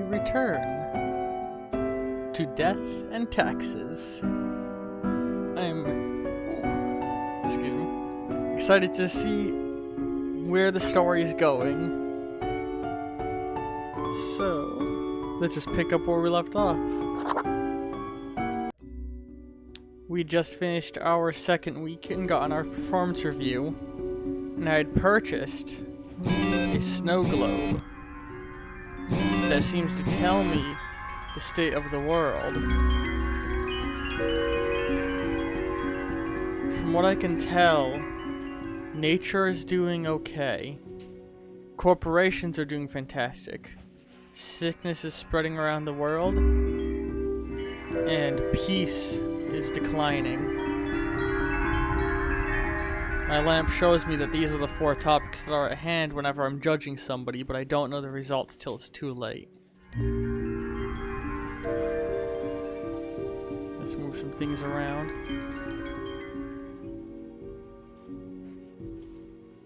return to Death and Taxes. Excuse me, excited to see where the story is going. So, let's just pick up where we left off. We just finished our second week and gotten our performance review, and I had purchased a snow globe that seems to tell me the state of the world. From what I can tell, nature is doing okay. Corporations are doing fantastic. Sickness is spreading around the world, and peace is declining. My lamp shows me that these are the 4 topics that are at hand whenever I'm judging somebody, but I don't know the results till it's too late. Let's move some things around.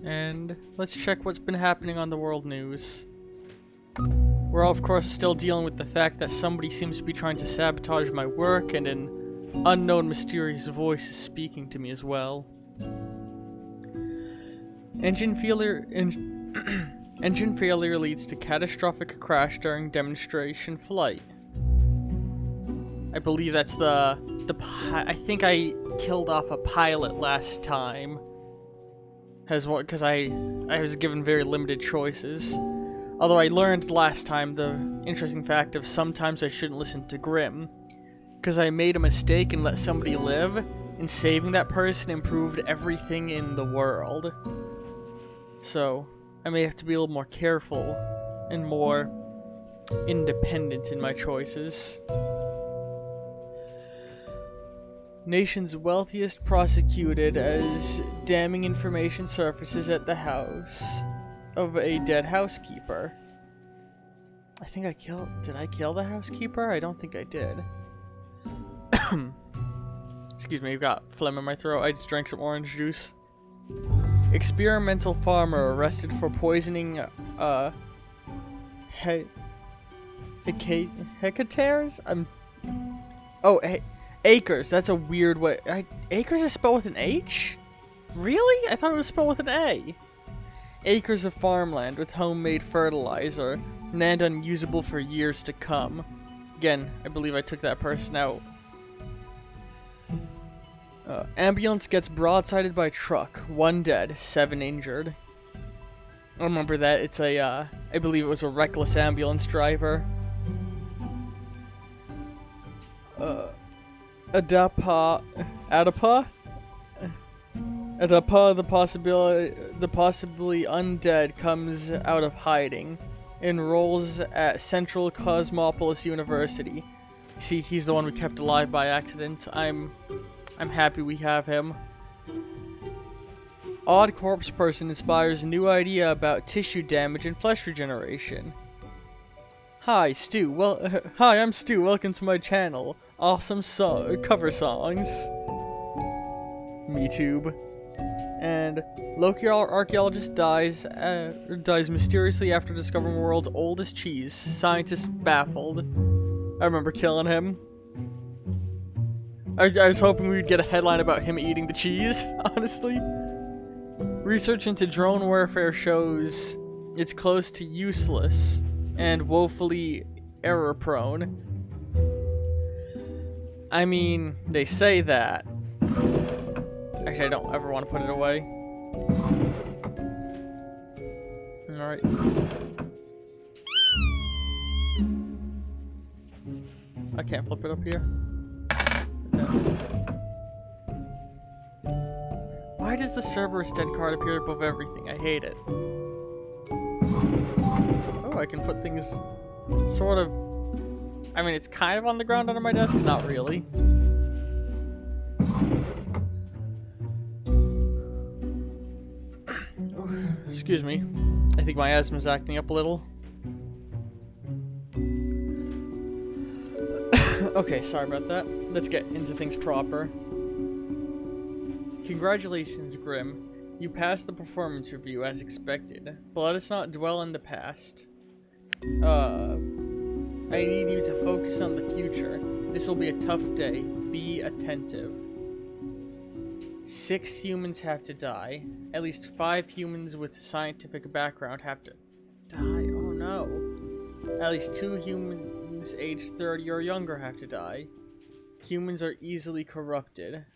And let's check what's been happening on the world news. We're all, of course, still dealing with the fact that somebody seems to be trying to sabotage my work, and an unknown mysterious voice is speaking to me as well. Engine failure leads to catastrophic crash during demonstration flight. I believe that's I think I killed off a pilot last time. Because I was given very limited choices. Although I learned last time the interesting fact of sometimes I shouldn't listen to Grimm, because I made a mistake and let somebody live, and saving that person improved everything in the world. So, I may have to be a little more careful and more independent in my choices. Nation's wealthiest prosecuted as damning information surfaces at the house of a dead housekeeper. I think did I kill the housekeeper? I don't think I did. Excuse me, I've got phlegm in my throat. I just drank some orange juice. Experimental farmer arrested for poisoning hectares? Acres. That's a weird way. Acres is spelled with an H? Really? I thought it was spelled with an A. Acres of farmland with homemade fertilizer, land unusable for years to come. Again, I believe I took that person out. Ambulance gets broadsided by truck. 1 dead, 7 injured. I remember that. It's I believe it was a reckless ambulance driver. Adapa, the possibly undead, comes out of hiding, enrolls at Central Cosmopolis University. See, he's the one we kept alive by accident. I'm happy we have him. Odd corpse person inspires a new idea about tissue damage and flesh regeneration. Hi, Stu. Hi, I'm Stu. Welcome to my channel. Awesome cover songs. MeTube. And local archaeologist dies mysteriously after discovering the world's oldest cheese. Scientists baffled. I remember killing him. I was hoping we'd get a headline about him eating the cheese, honestly. Research into drone warfare shows it's close to useless and woefully error-prone. I mean, they say that. Actually, I don't ever want to put it away. Alright. I can't flip it up here. Why does the Cerberus dead card appear above everything? I hate it. Oh, I can put things sort of... I mean, it's kind of on the ground under my desk, not really. Excuse me. I think my asthma's acting up a little. Okay, sorry about that. Let's get into things proper. Congratulations, Grimm. You passed the performance review as expected, but let us not dwell in the past. I need you to focus on the future. This will be a tough day. Be attentive. 6 humans have to die. At least 5 humans with scientific background have to die. Oh no. At least 2 humans aged 30 or younger have to die. Humans are easily corrupted.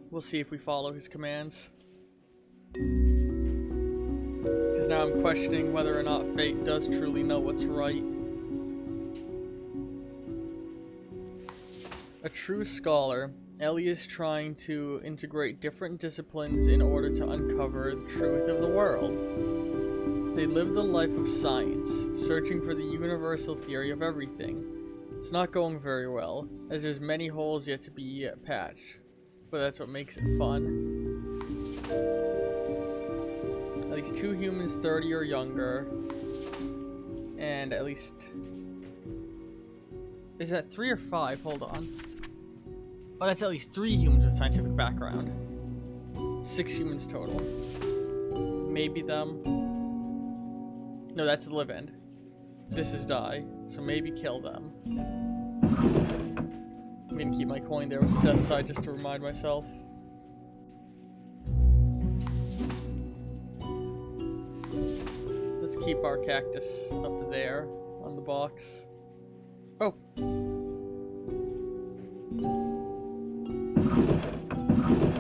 We'll see if we follow his commands. Because now I'm questioning whether or not fate does truly know what's right. A true scholar, Ellie is trying to integrate different disciplines in order to uncover the truth of the world. They live the life of science, searching for the universal theory of everything. It's not going very well, as there's many holes yet to be patched, but that's what makes it fun. At least 2 humans 30 or younger, and at least... Is that 3 or 5? Hold on. Oh, that's at least 3 humans with scientific background. 6 humans total. Maybe them. No, that's live end. This is die, so maybe kill them. I'm gonna keep my coin there with the death side just to remind myself. Let's keep our cactus up there on the box. Oh!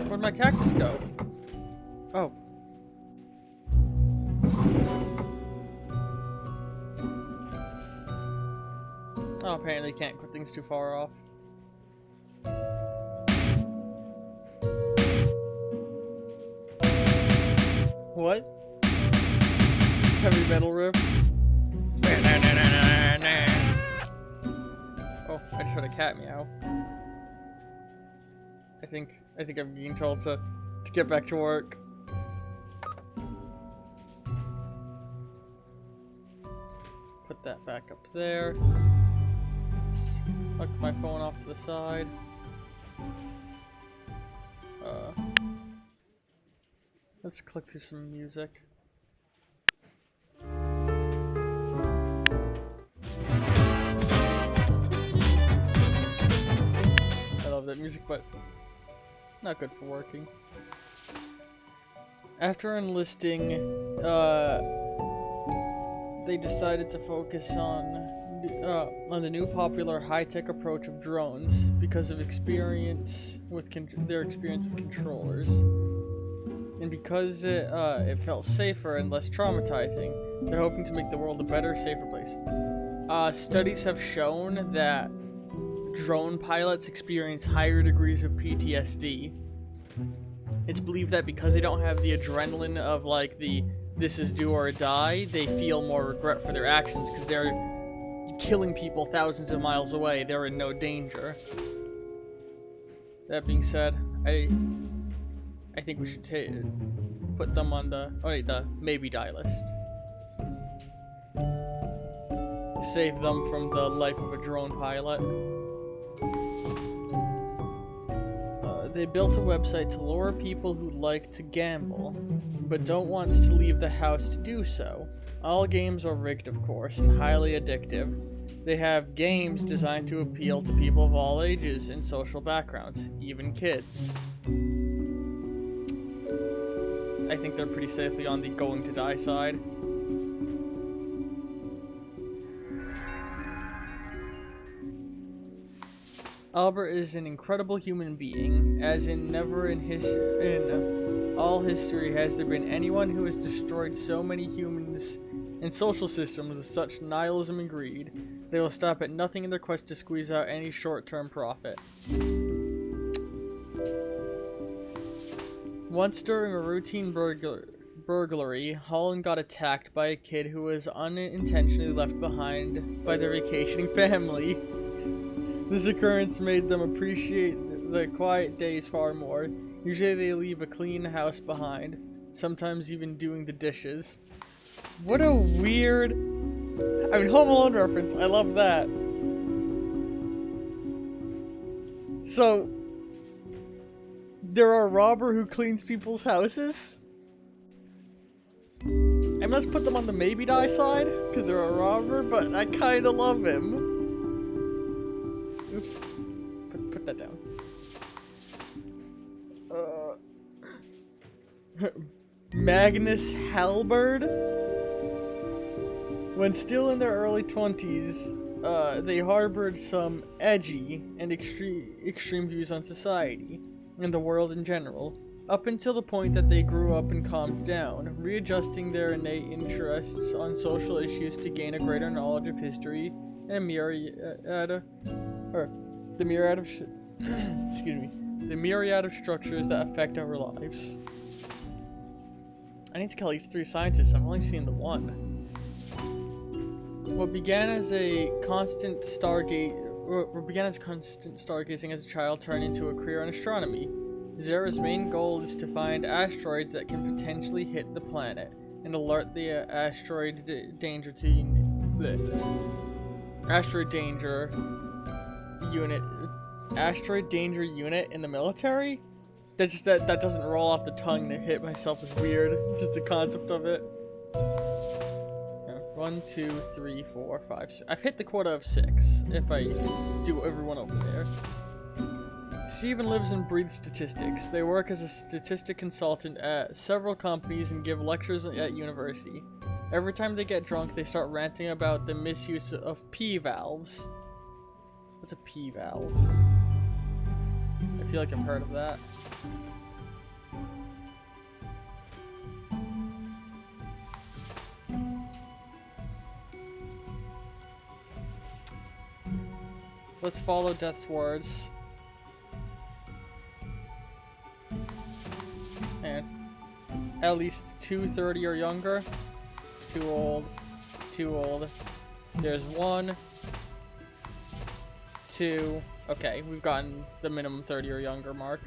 Where'd my cactus go? Oh. Oh, apparently can't put things too far off. What? Heavy metal riff? Oh, I just heard a cat meow. I think I'm being told to get back to work. Put that back up there. Let's hook my phone off to the side. Let's click through some music. I love that music, but not good for working. After enlisting, they decided to focus on the new popular high-tech approach of drones because of their experience with controllers, and because it felt safer and less traumatizing. They're hoping to make the world a better, safer place. Studies have shown that drone pilots experience higher degrees of PTSD. It's believed that because they don't have the adrenaline of like the this is do or die, they feel more regret for their actions because they're killing people thousands of miles away. They're in no danger. That being said, I think we should put them on the maybe die list. Save them from the life of a drone pilot. They built a website to lure people who like to gamble, but don't want to leave the house to do so. All games are rigged, of course, and highly addictive. They have games designed to appeal to people of all ages and social backgrounds, even kids. I think they're pretty safely on the going to die side. Albert is an incredible human being, as in never in all history has there been anyone who has destroyed so many humans and social systems with such nihilism and greed. They will stop at nothing in their quest to squeeze out any short-term profit. Once during a routine burglary, Holland got attacked by a kid who was unintentionally left behind by their vacationing family. This occurrence made them appreciate the quiet days far more. Usually they leave a clean house behind, sometimes even doing the dishes. What a weird... Home Alone reference, I love that. So, there are a robber who cleans people's houses? And let's put them on the maybe die side, because they're a robber, but I kinda love him. Oops. Put that down. Magnus Halberd? When still in their early 20s, they harbored some edgy and extreme views on society and the world in general, up until the point that they grew up and calmed down, readjusting their innate interests on social issues to gain a greater knowledge of history and the myriad of structures that affect our lives. I need to kill these 3 scientists. I've only seen the one. What began as constant stargazing as a child turned into a career in astronomy. Zera's main goal is to find asteroids that can potentially hit the planet and alert the asteroid danger unit in the military. That doesn't roll off the tongue to hit myself is weird. Just the concept of it. 1, 2, 3, 4, 5, 6. I've hit the quota of 6 if I do everyone over there. Steven lives and breathes statistics. They work as a statistic consultant at several companies and give lectures at university. Every time they get drunk, they start ranting about the misuse of P-valves. What's a P-valve? I feel like I've heard of that. Let's follow Death's words. And at least 230 or younger. Too old. Too old. There's 1. 2. Okay, we've gotten the minimum 30 or younger mark.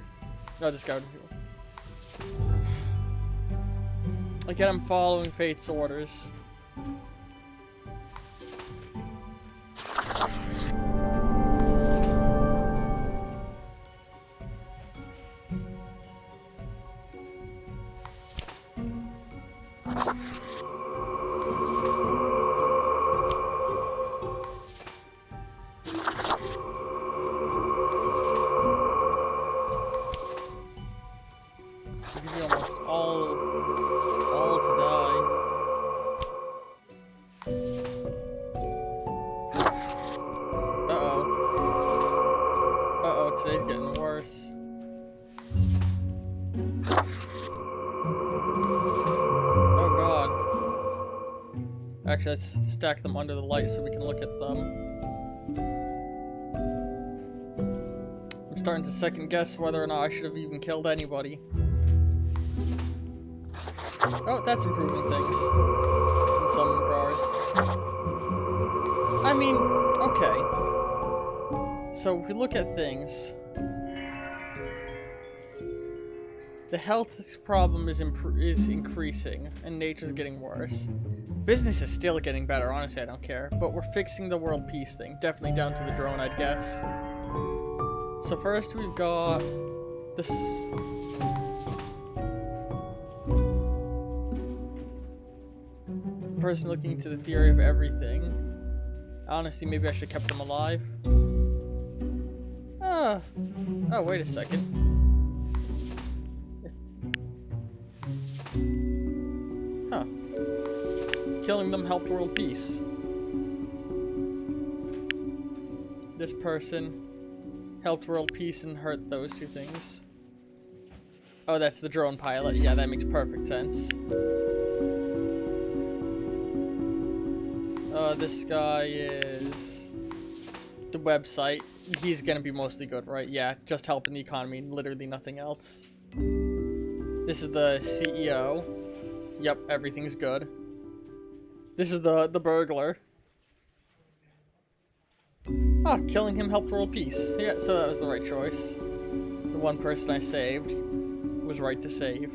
No, this guy. Again, I'm following Fate's orders. Today's getting worse. Oh god. Actually, let's stack them under the light so we can look at them. I'm starting to second guess whether or not I should have even killed anybody. Oh, that's improving things. In some regards. I mean, okay. So if we look at things, the health problem is increasing, and nature's getting worse. Business is still getting better, honestly, I don't care. But we're fixing the world peace thing, definitely down to the drone, I'd guess. So first we've got this. Person looking into the theory of everything. Honestly, maybe I should have kept them alive. Oh, wait a second. Huh. Killing them helped world peace. This person helped world peace and hurt those 2 things. Oh, that's the drone pilot. Yeah, that makes perfect sense. This guy is the website. He's gonna be mostly good, right? Yeah, just helping the economy, literally nothing else. This is the CEO. Yep, everything's good. This is the burglar. Ah, killing him helped world peace. Yeah, so that was the right choice. The one person I saved was right to save.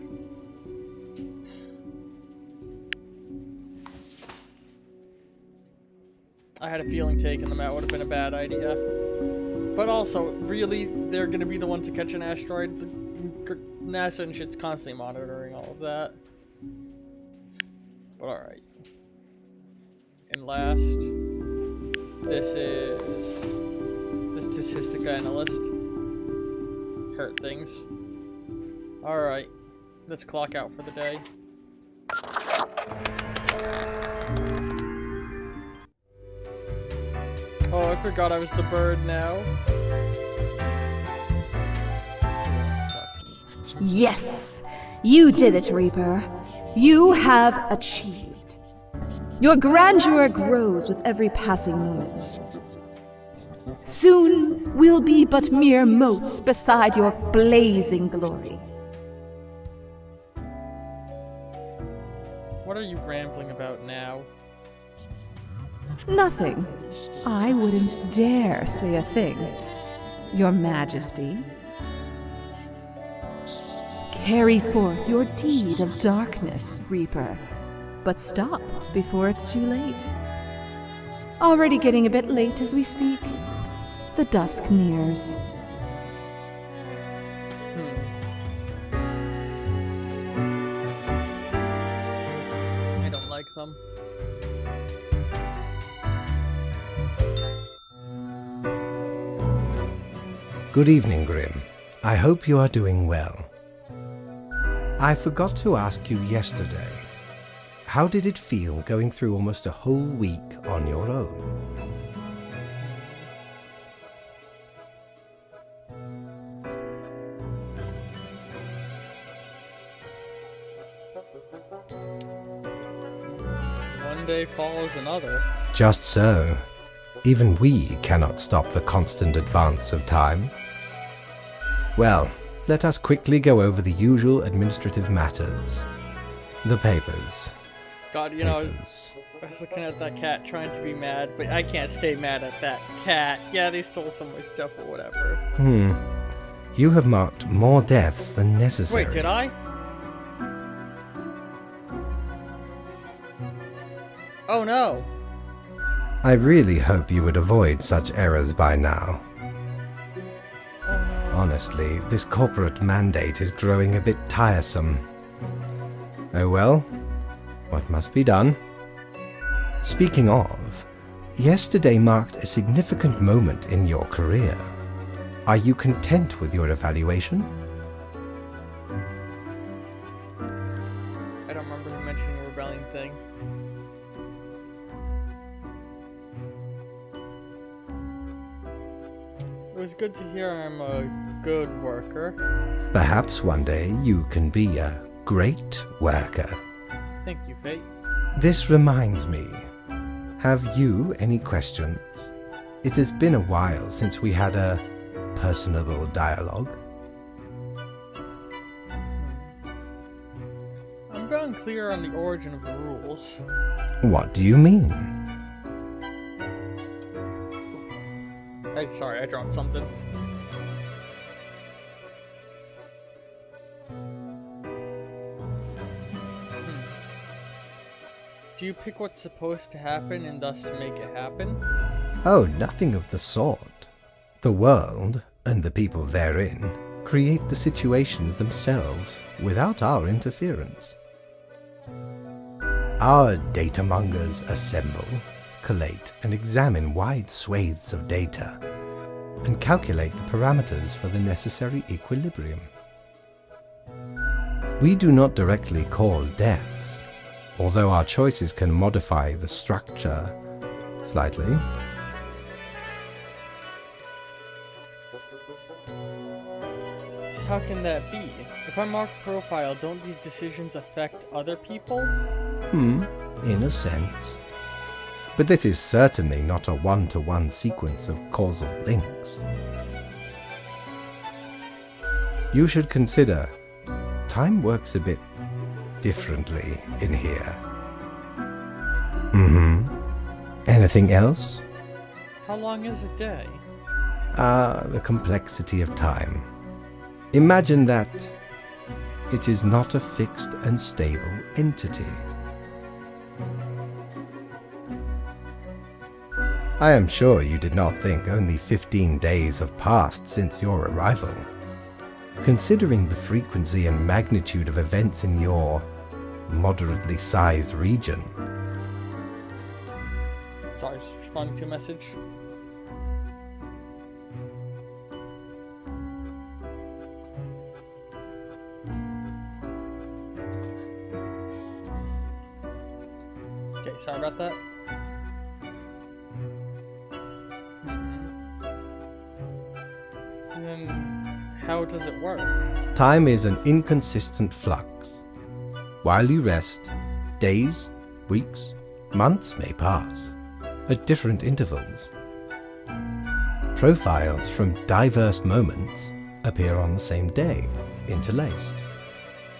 I had a feeling taking them out would have been a bad idea. But also, really, they're gonna be the ones to catch an asteroid? NASA and shit's constantly monitoring all of that. But alright. And last, this is the statistic analyst. Hurt things. Alright, let's clock out for the day. Oh, I forgot I was the bird now. Yes! You did it, Reaper. You have achieved. Your grandeur grows with every passing moment. Soon, we'll be but mere motes beside your blazing glory. What are you rambling about now? Nothing. I wouldn't dare say a thing. Your Majesty. Carry forth your deed of darkness, Reaper. But stop before it's too late. Already getting a bit late as we speak. The dusk nears. I don't like them. Good evening, Grim. I hope you are doing well. I forgot to ask you yesterday, how did it feel going through almost a whole week on your own? One day follows another. Just so. Even we cannot stop the constant advance of time. Well, let us quickly go over the usual administrative matters. The papers. God, you know, I was looking at that cat trying to be mad, but I can't stay mad at that cat. Yeah, they stole some of my stuff or whatever. You have marked more deaths than necessary. Wait, did I? Oh no. I really hope you would avoid such errors by now. Honestly, this corporate mandate is growing a bit tiresome. Oh well, what must be done? Speaking of, yesterday marked a significant moment in your career. Are you content with your evaluation? I don't remember him mentioning the rebellion thing. It was good to hear I'm a good worker. Perhaps one day you can be a great worker. Thank you, Fate. This reminds me, have you any questions? It has been a while since we had a personable dialogue. I'm very unclear on the origin of the rules. What do you mean? Hey, sorry, I dropped something. Do you pick what's supposed to happen and thus make it happen? Oh, nothing of the sort. The world, and the people therein, create the situations themselves without our interference. Our data mongers assemble, collate, and examine wide swathes of data, and calculate the parameters for the necessary equilibrium. We do not directly cause deaths, although our choices can modify the structure slightly. How can that be? If I mark profile, don't these decisions affect other people? In a sense. But this is certainly not a one-to-one sequence of causal links. You should consider, time works a bit differently in here. Anything else? How long is a day? The complexity of time. Imagine that it is not a fixed and stable entity. I am sure you did not think only 15 days have passed since your arrival. Considering the frequency and magnitude of events in your moderately sized region. Sorry, just responding to a message. Okay, sorry about that. And then, how does it work? Time is an inconsistent flux. While you rest, days, weeks, months may pass, at different intervals. Profiles from diverse moments appear on the same day, interlaced,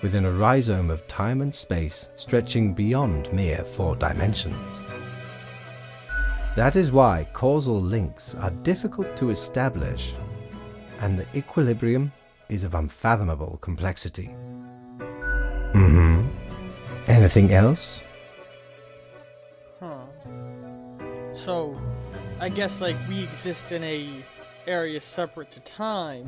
within a rhizome of time and space stretching beyond mere 4 dimensions. That is why causal links are difficult to establish, and the equilibrium is of unfathomable complexity. Anything else? Huh. So, I guess like we exist in a area separate to time.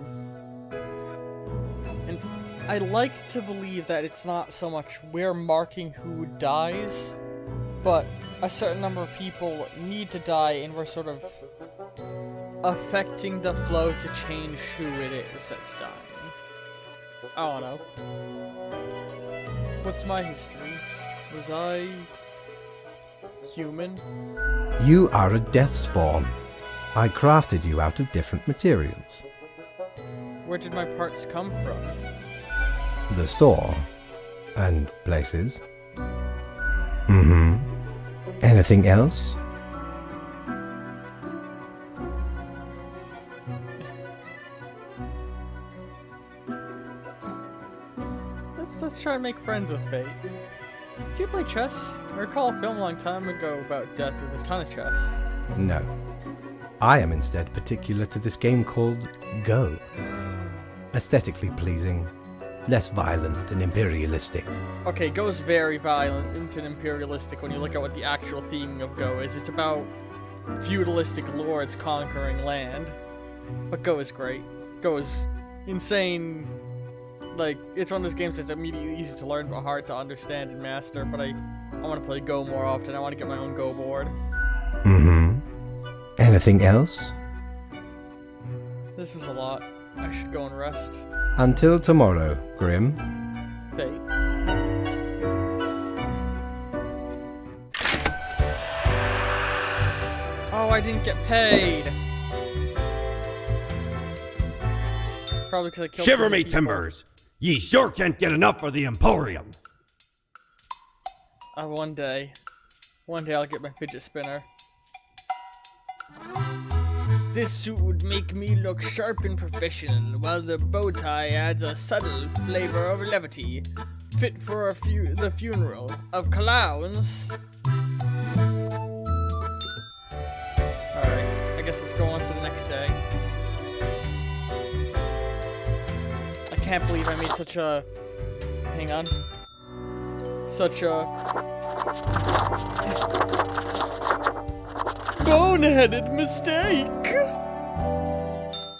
And I like to believe that it's not so much we're marking who dies, but a certain number of people need to die and we're sort of affecting the flow to change who it is that's dying. I don't know. What's my history? Was I human? You are a death spawn. I crafted you out of different materials. Where did my parts come from? The store. And places. Anything else? Let's try and make friends with fate. Do you play chess? I recall a film a long time ago about death with a ton of chess. No. I am instead particular to this game called Go. Aesthetically pleasing, less violent and imperialistic. Okay, Go's very violent and imperialistic when you look at what the actual theme of Go is. It's about feudalistic lords conquering land. But Go is great. Go is insane. Like, it's one of those games that's immediately easy to learn but hard to understand and master, but I want to play Go more often. I want to get my own Go board. Anything else? This was a lot. I should go and rest. Until tomorrow, Grim. Fate. Oh, I didn't get paid! Probably because I killed Shiver too many me people. timbers! Ye sure can't get enough for the Emporium. One day I'll get my fidget spinner. This suit would make me look sharp and professional, while the bow tie adds a subtle flavor of levity, fit for the funeral of clowns. Alright, I guess let's go on to the next day. I can't believe I made such a... Hang on. Such a... boneheaded mistake!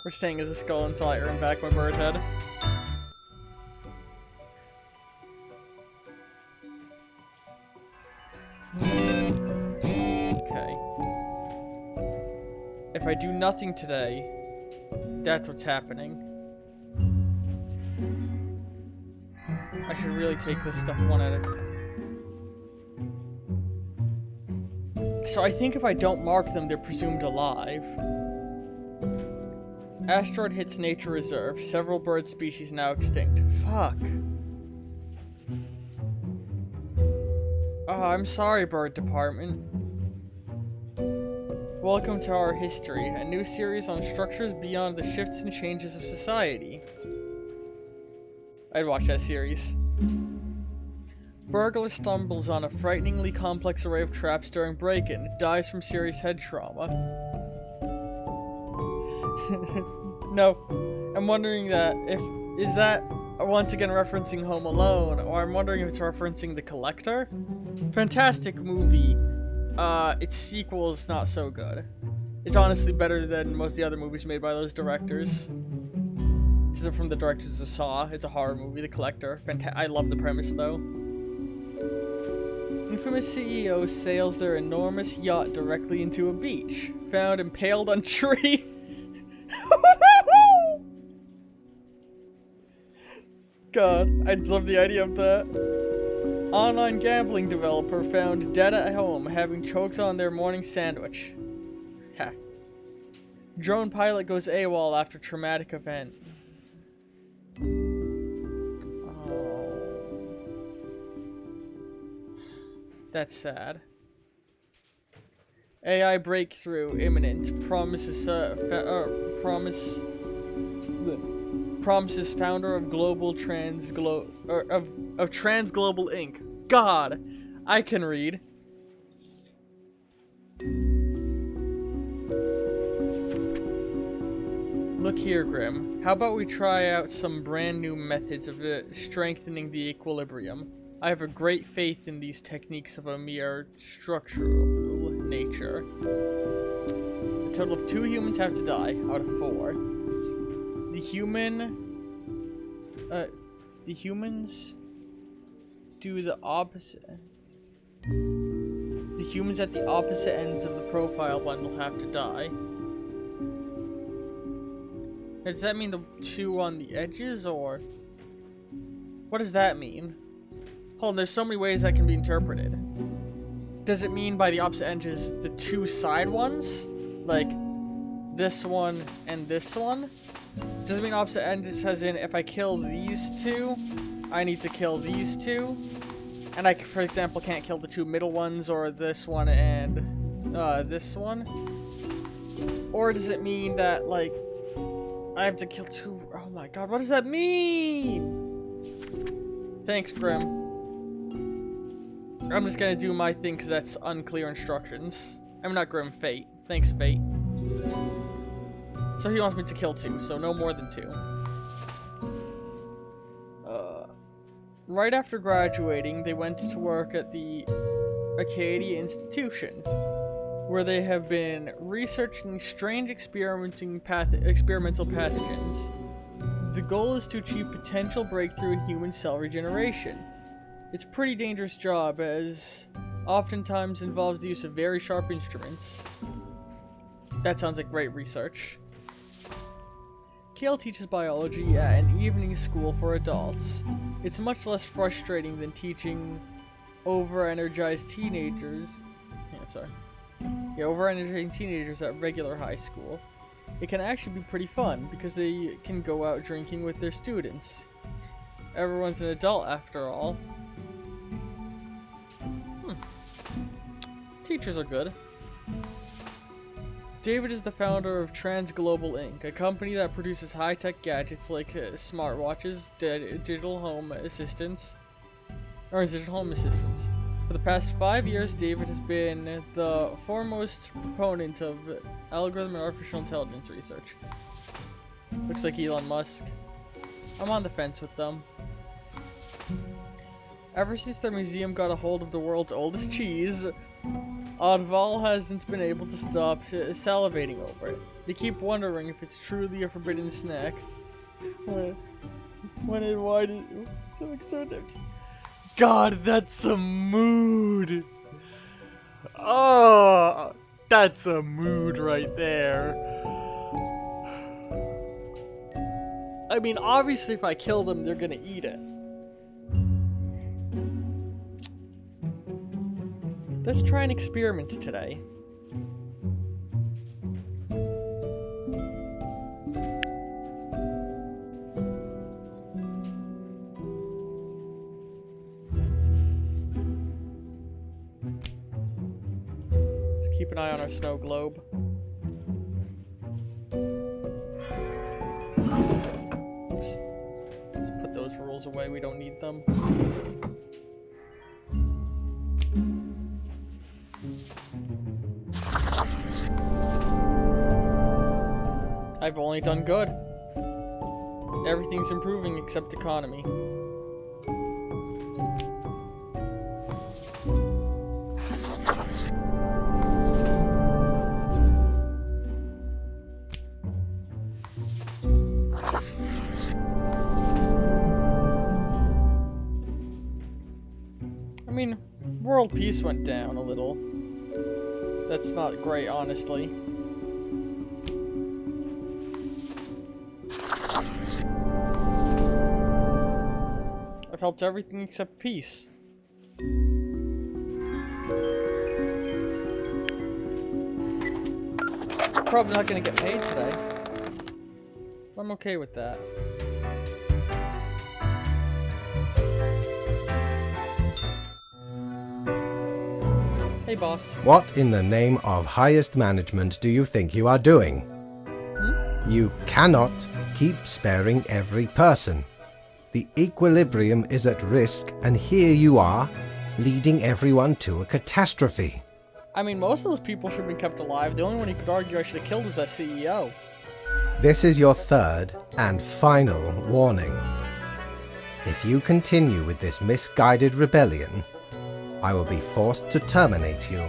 We're staying as a skull until I earn back my bird head. Okay. If I do nothing today, that's what's happening. I should really take this stuff one at a time. So I think if I don't mark them, they're presumed alive. Asteroid hits nature reserve. Several bird species now extinct. Fuck. Oh, I'm sorry, bird department. Welcome to our history, a new series on structures beyond the shifts and changes of society. I'd watch that series. Burglar stumbles on a frighteningly complex array of traps during break-in. Dies from serious head trauma. No. I'm wondering that is that once again referencing Home Alone, or I'm wondering if it's referencing The Collector? Fantastic movie. Its sequel is not so good. It's honestly better than most of the other movies made by those directors. This is from the directors of Saw. It's a horror movie, The Collector. I love the premise, though. Infamous CEO sails their enormous yacht directly into a beach. Found impaled on tree. God, I just love the idea of that. Online gambling developer found dead at home, having choked on their morning sandwich. Ha. Drone pilot goes AWOL after traumatic event. Oh. That's sad. AI breakthrough imminent. Promises founder of Global Transglobal Inc. God, I can read. Look here, Grim. How about we try out some brand new methods of strengthening the equilibrium? I have a great faith in these techniques of a mere structural nature. A total of 2 humans have to die out of 4. The humans do the opposite. The humans at the opposite ends of the profile one will have to die. Does that mean the 2 on the edges, or what does that mean? Hold on, there's so many ways that can be interpreted. Does it mean by the opposite edges the 2 side ones? Like this one and this one? Does it mean opposite ends as in if I kill these 2, I need to kill these 2? And I, for example, can't kill the 2 middle ones or this one and this one? Or does it mean that, like, I have to kill 2... Oh my god, what does that mean? Thanks, Grim. I'm just gonna do my thing because that's unclear instructions. I'm not Grim, Fate. Thanks, Fate. So he wants me to kill 2, so no more than 2. Right after graduating, they went to work at the Acadia Institution, where they have been researching strange experimental pathogens. The goal is to achieve potential breakthrough in human cell regeneration. It's a pretty dangerous job, as oftentimes involves the use of very sharp instruments. That sounds like great research. Kale teaches biology at an evening school for adults. It's much less frustrating than teaching over-energized teenagers. Over-energizing teenagers at regular high school. It can actually be pretty fun because they can go out drinking with their students. Everyone's an adult after all. Teachers are good. David is the founder of Transglobal Inc., a company that produces high-tech gadgets like smartwatches, digital home assistants. For the past 5 years, David has been the foremost proponent of algorithm and artificial intelligence research. Looks like Elon Musk. I'm on the fence with them. Ever since their museum got a hold of the world's oldest cheese, Oddval hasn't been able to stop salivating over it. They keep wondering if it's truly a forbidden snack. Why did it look so different? God, that's a mood! Oh, that's a mood right there. I mean, obviously if I kill them, they're gonna eat it. Let's try an experiment today. Let's keep an eye on our snow globe. Oops. Let's put those rules away, we don't need them. I've only done good. Everything's improving except economy. I mean, world peace went down a little. That's not great, honestly. I've helped everything except peace. Probably not gonna get paid today. I'm okay with that. Hey, boss. What in the name of highest management do you think you are doing? You cannot keep sparing every person. The equilibrium is at risk, and here you are, leading everyone to a catastrophe. I mean, most of those people should have been kept alive. The only one you could argue I should have killed was that CEO. This is your third and final warning. If you continue with this misguided rebellion, I will be forced to terminate your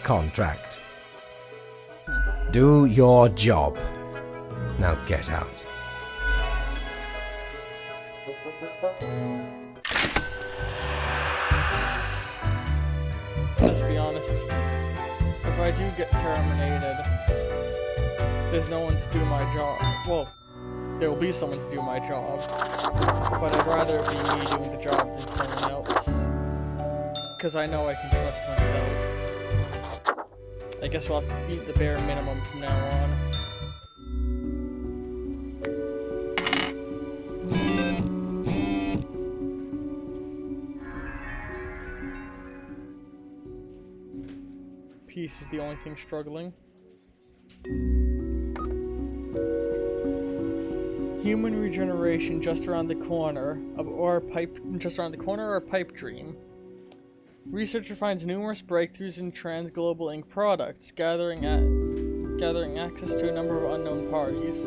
contract. Do your job. Now get out. Let's be honest. If I do get terminated, there's no one to do my job. Well, there will be someone to do my job. But I'd rather it be me doing the job than someone else. Because I know I can trust myself. I guess we'll have to beat the bare minimum from now on. Peace is the only thing struggling. Human regeneration just around the corner, or a pipe dream. Researcher finds numerous breakthroughs in trans-global ink products, gathering access to a number of unknown parties,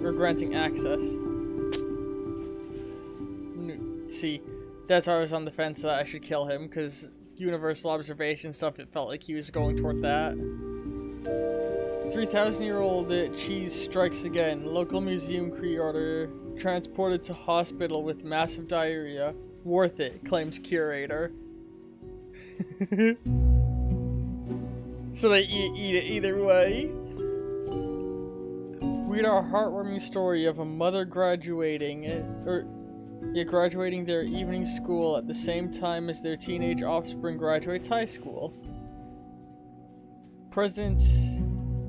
or granting access. See, that's why I was on the fence that I should kill him, because universal observation stuff, it felt like he was going toward that. 3,000-year-old cheese strikes again. Local museum creator transported to hospital with massive diarrhea. Worth it, claims curator. So they eat it either way. Read our heartwarming story of a mother graduating their evening school at the same time as their teenage offspring graduates high school. President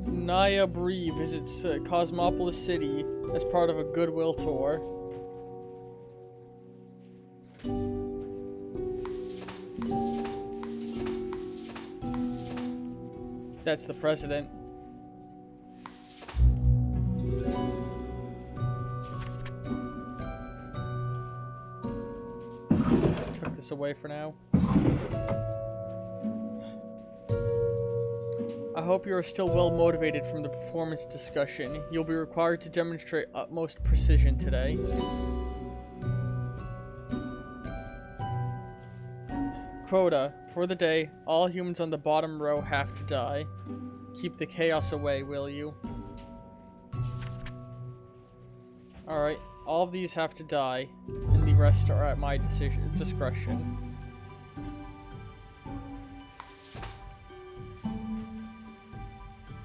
Naya Bree visits Cosmopolis City as part of a goodwill tour. That's the president. Let's tuck this away for now. I hope you are still well motivated from the performance discussion. You'll be required to demonstrate utmost precision today. Quota. For the day, all humans on the bottom row have to die. Keep the chaos away, will you? Alright, all of these have to die, and the rest are at my discretion.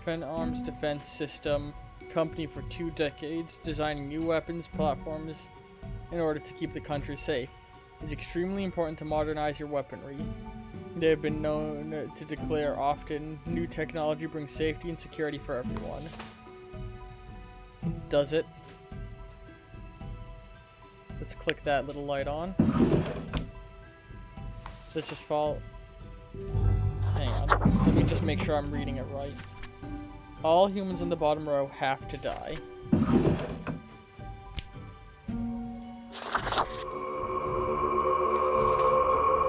Fen Arms Defense System, company for 2 decades, designing new weapons platforms in order to keep the country safe. It's extremely important to modernize your weaponry. They have been known to declare often, new technology brings safety and security for everyone. Does it? Let's click that little light on. This is fall. Hang on. Let me just make sure I'm reading it right. All humans in the bottom row have to die.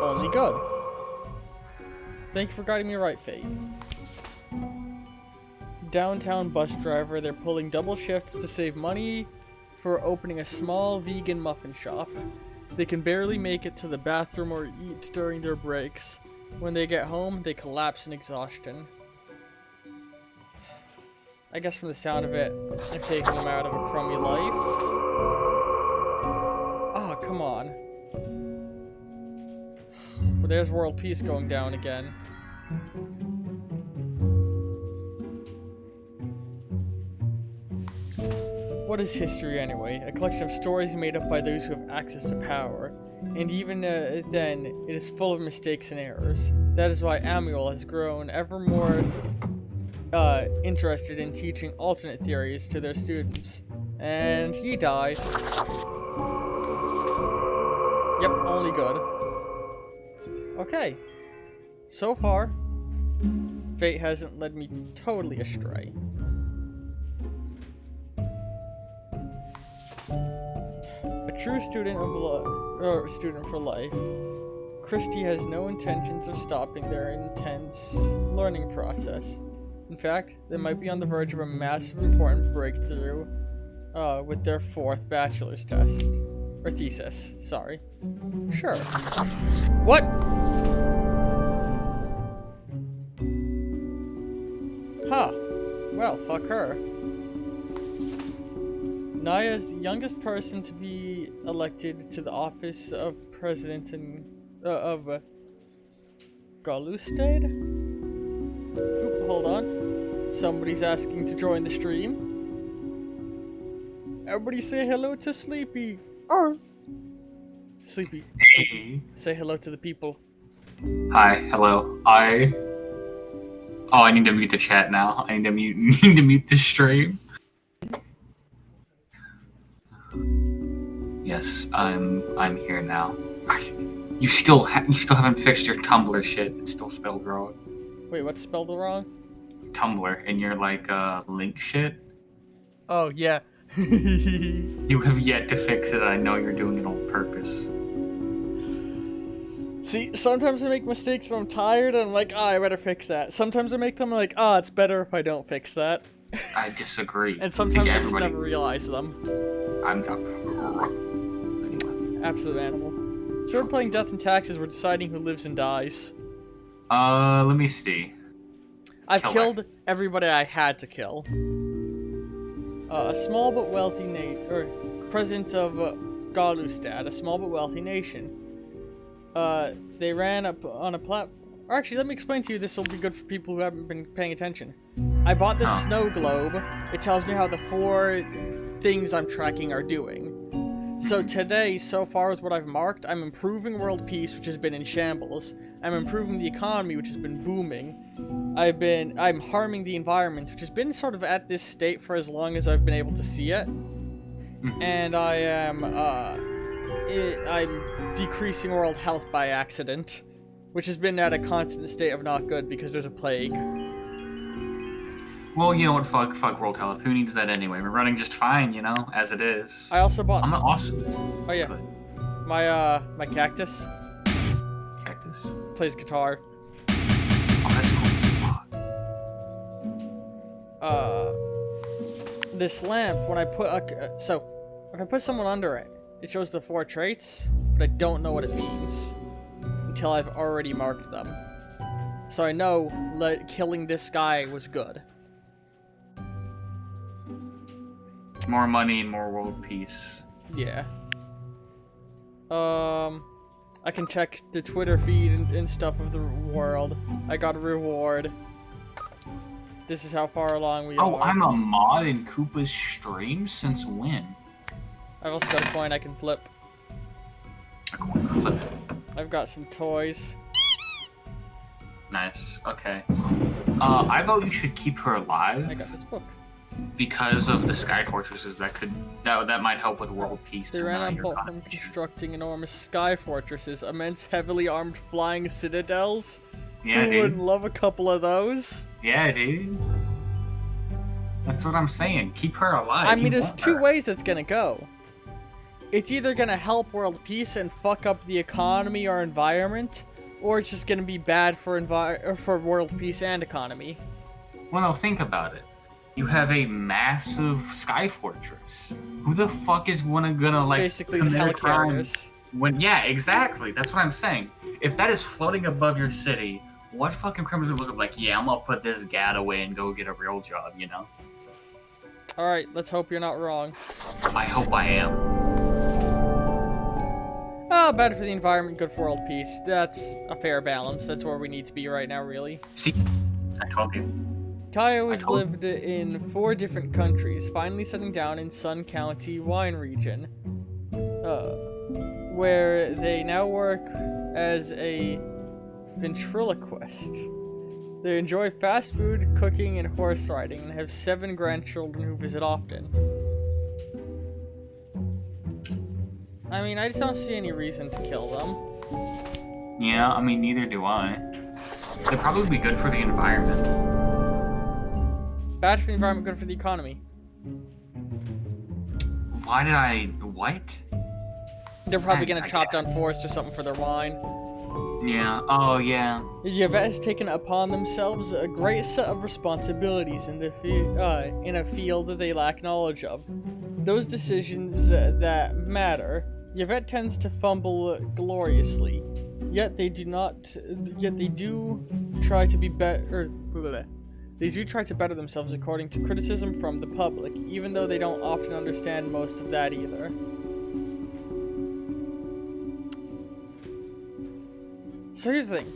Only good. Thank you for guiding me right, Fate. Downtown bus driver, they're pulling double shifts to save money for opening a small vegan muffin shop. They can barely make it to the bathroom or eat during their breaks. When they get home, they collapse in exhaustion. I guess from the sound of it, I'm taking them out of a crummy life. Oh, come on. Well, there's world peace going down again. What is history anyway? A collection of stories made up by those who have access to power. And even then, it is full of mistakes and errors. That is why Amiel has grown ever more interested in teaching alternate theories to their students. And he dies. Yep, only good. Okay. So far, fate hasn't led me totally astray. A true student of student for life, Christie has no intentions of stopping their intense learning process. In fact, they might be on the verge of a massive important breakthrough with their 4th bachelor's test. Or thesis, sorry. Sure. What? Huh. Well, fuck her. Naya is the youngest person to be elected to the office of president of Galustad? Oop, hold on. Somebody's asking to join the stream. Everybody say hello to Sleepy. Sleepy. Hey. Say hello to the people. Hi, hello. I need to mute the chat now. I need to mute the stream. Yes, I'm here now. You still haven't fixed your Tumblr shit. It's still spelled wrong. Wait, what's spelled wrong? Tumblr and your link shit. Oh yeah. You have yet to fix it. I know you're doing it on purpose. See, sometimes I make mistakes when I'm tired and I'm like, I better fix that. Sometimes I make them like, it's better if I don't fix that. I disagree. And sometimes I just never realize them. I'm Absolute animal. So we're playing Death and Taxes, we're deciding who lives and dies. Let me see. I've killed everybody I had to kill. A small but wealthy president of Galustad, a small but wealthy nation. They ran up on a platform. Actually, let me explain to you, this will be good for people who haven't been paying attention. I bought this snow globe. It tells me how the 4 things I'm tracking are doing. So today, so far with what I've marked, I'm improving world peace, which has been in shambles. I'm improving the economy, which has been booming. I'm harming the environment, which has been sort of at this state for as long as I've been able to see it. And I am, I'm decreasing world health by accident, which has been at a constant state of not good because there's a plague. Well, you know what? Fuck world health. Who needs that anyway? We're running just fine, as it is. I also bought. I'm awesome. Oh yeah, my cactus. Cactus. Plays guitar. Oh, that's cool. This lamp, when I put if I put someone under it, it shows the 4 traits, but I don't know what it means until I've already marked them. So I know killing this guy was good. More money and more world peace. Yeah. I can check the Twitter feed and stuff of the world. I got a reward. This is how far along we are. Oh, I'm a mod in Koopa's stream? Since when? I've also got a coin I can flip. A coin flip. I've got some toys. Nice. Okay. I vote you should keep her alive. I got this book. Because of the sky fortresses that might help with world peace. They ran out from constructing enormous sky fortresses, immense heavily armed flying citadels. Yeah, Who dude. would love a couple of those? Yeah, dude. That's what I'm saying. Keep her alive. I mean, there's 2 ways it's gonna go. It's either gonna help world peace and fuck up the economy or environment, or it's just gonna be bad for world peace and economy. Well, no, think about it. You have a massive sky fortress. Who the fuck is gonna like basically the commit a crime helicarriers? yeah, exactly. That's what I'm saying. If that is floating above your city, what fucking criminals would look up like, yeah, I'm gonna put this gad away and go get a real job, Alright, let's hope you're not wrong. I hope I am. Oh, bad for the environment, good for world peace. That's a fair balance. That's where we need to be right now, really. See? I told you. Tayo has lived in 4 different countries, finally settling down in Sun County wine region, where they now work as a ventriloquist. They enjoy fast food, cooking, and horse riding, and have 7 grandchildren who visit often. I mean, I just don't see any reason to kill them. Yeah, I mean, neither do I. They'd probably be good for the environment. Bad for the environment, good for the economy. Why did I... what? They're probably gonna chop down forest or something for their wine. Yeah, oh yeah. Yvette has taken upon themselves a great set of responsibilities in a field that they lack knowledge of. Those decisions that matter. Yvette tends to fumble gloriously, yet they do try to be better. They do try to better themselves according to criticism from the public, even though they don't often understand most of that either. So here's the thing.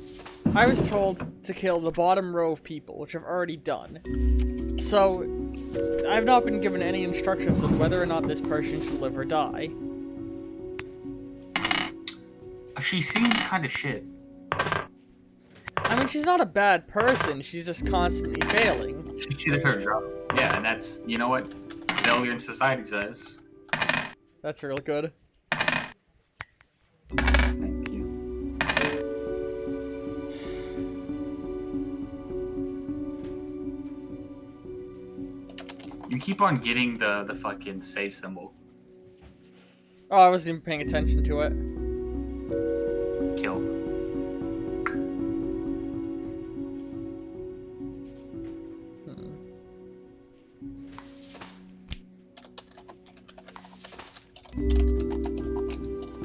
I was told to kill the bottom row of people, which I've already done. So, I've not been given any instructions on whether or not this person should live or die. She seems kind of shit. I mean, she's not a bad person, she's just constantly failing. She cheated her job. Yeah, and that's, you know what failure in society says. That's real good. Thank you. You keep on getting the fucking save symbol. Oh, I wasn't even paying attention to it. Kill.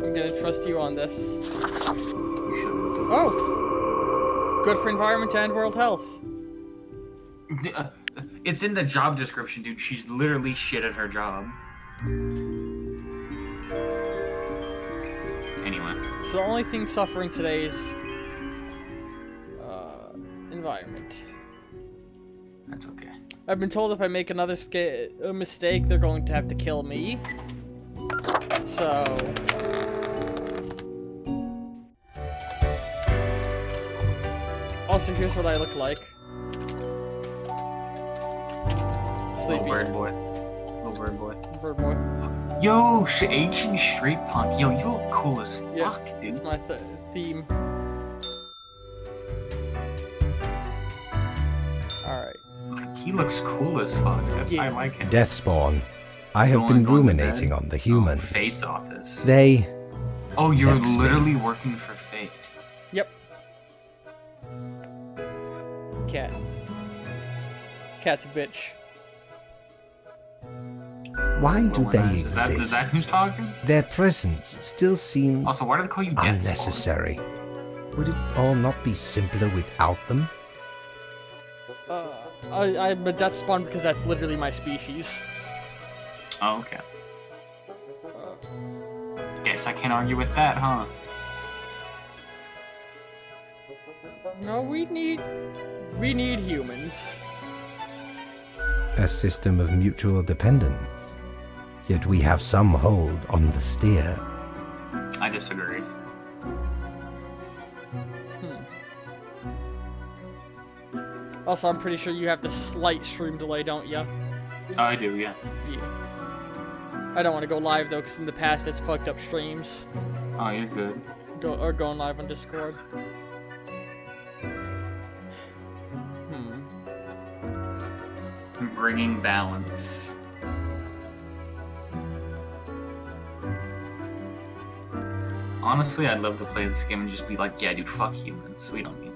I'm gonna trust you on this. You shouldn't. Oh! Good for environment and world health. It's in the job description, dude. She's literally shit at her job. Anyway. So the only thing suffering today is environment. That's okay. I've been told if I make another mistake, they're going to have to kill me. So... Also, here's what I look like. Sleepy. Little bird boy. Little bird boy. Bird boy. Yo, ancient straight punk. Yo, you look cool as Yeah, fuck, dude. it's my theme. Alright. He looks cool as fuck. Yeah. I like him. Deathspawn. I have been Going to ruminating bed? on the humans. Oh, Fate's office. They... Oh, you're vex me. literally working for Fate. Yep. Cat. Cat's a bitch. Why do Well, they nice. Is exist? that who's talking? Their presence still seems Also, why do they call you Deathspawn? unnecessary. Would it all not be simpler without them? I'm a death spawn because that's literally my species. Oh, okay. Guess I can't argue with that, huh? No, we need humans. A system of mutual dependence. Yet we have some hold on the steer. I disagree. Also, I'm pretty sure you have the slight stream delay, don't ya? Oh, I do, yeah. Yeah. I don't want to go live though, because in the past it's fucked up streams. Oh, you're good. Going live on Discord. Bringing balance. Honestly, I'd love to play this game and just be like, yeah, dude, fuck humans. We don't need them.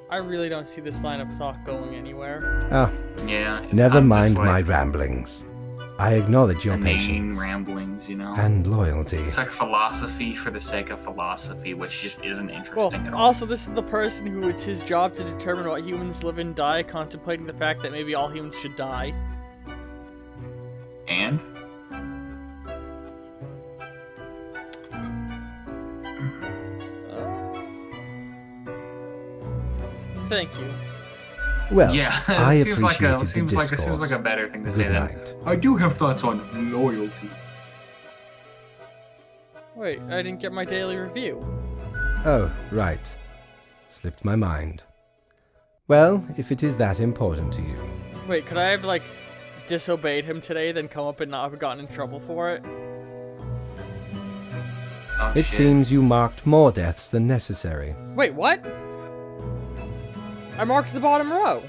I really don't see this line of thought going anywhere. Ah, Yeah. never I'm just mind like- my ramblings. I acknowledge your inane patience ramblings, you know? and loyalty. It's like philosophy for the sake of philosophy, which just isn't interesting at all. Also, this is the person who it's his job to determine what humans live and die, contemplating the fact that maybe all humans should die. And? Thank you. Well, Yeah, I it seems like appreciated a, seems the like, discourse. it seems like a better thing to say Good than, night. I do have thoughts on loyalty. Wait, I didn't get my daily review. Oh, right. Slipped my mind. Well, if it is that important to you. Wait, could I have, like, disobeyed him today, then come up and not have gotten in trouble for it? Oh, It shit. seems you marked more deaths than necessary. Wait, what? I marked the bottom row.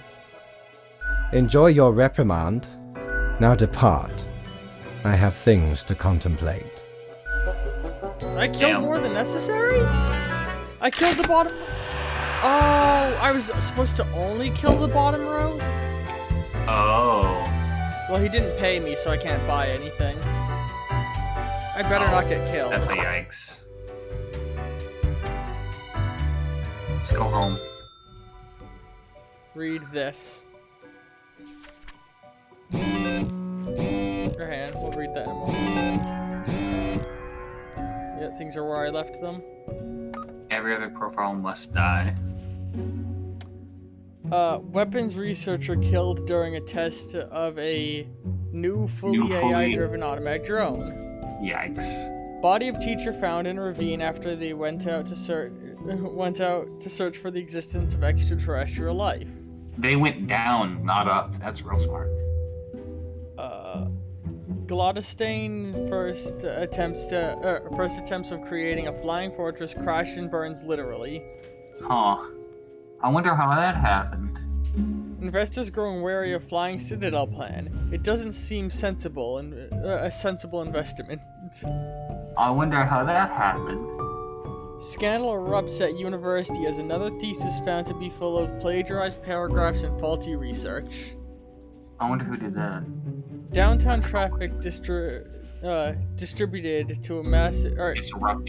Enjoy your reprimand. Now depart. I have things to contemplate. I killed Damn. more than necessary? I killed the bottom... Oh, I was supposed to only kill the bottom row? Oh. Well, he didn't pay me, so I can't buy anything. I better not get killed. That's a yikes. Let's go home. Read this. Your hand, we'll read that in a moment. Yeah, things are where I left them. Every other profile must die. Weapons researcher killed during a test of a new fully New fully- AI-driven automatic drone. Yikes. Body of teacher found in a ravine after they went out to search for the existence of extraterrestrial life. They went down, not up. That's real smart. Glottistain first attempts of creating a flying fortress crash and burns literally. Huh. I wonder how that happened. Investors growing wary of Flying Citadel plan. It doesn't seem sensible and a sensible investment. I wonder how that happened. Scandal erupts at university as another thesis found to be full of plagiarized paragraphs and faulty research. I wonder who did that. Downtown traffic distributed to a massive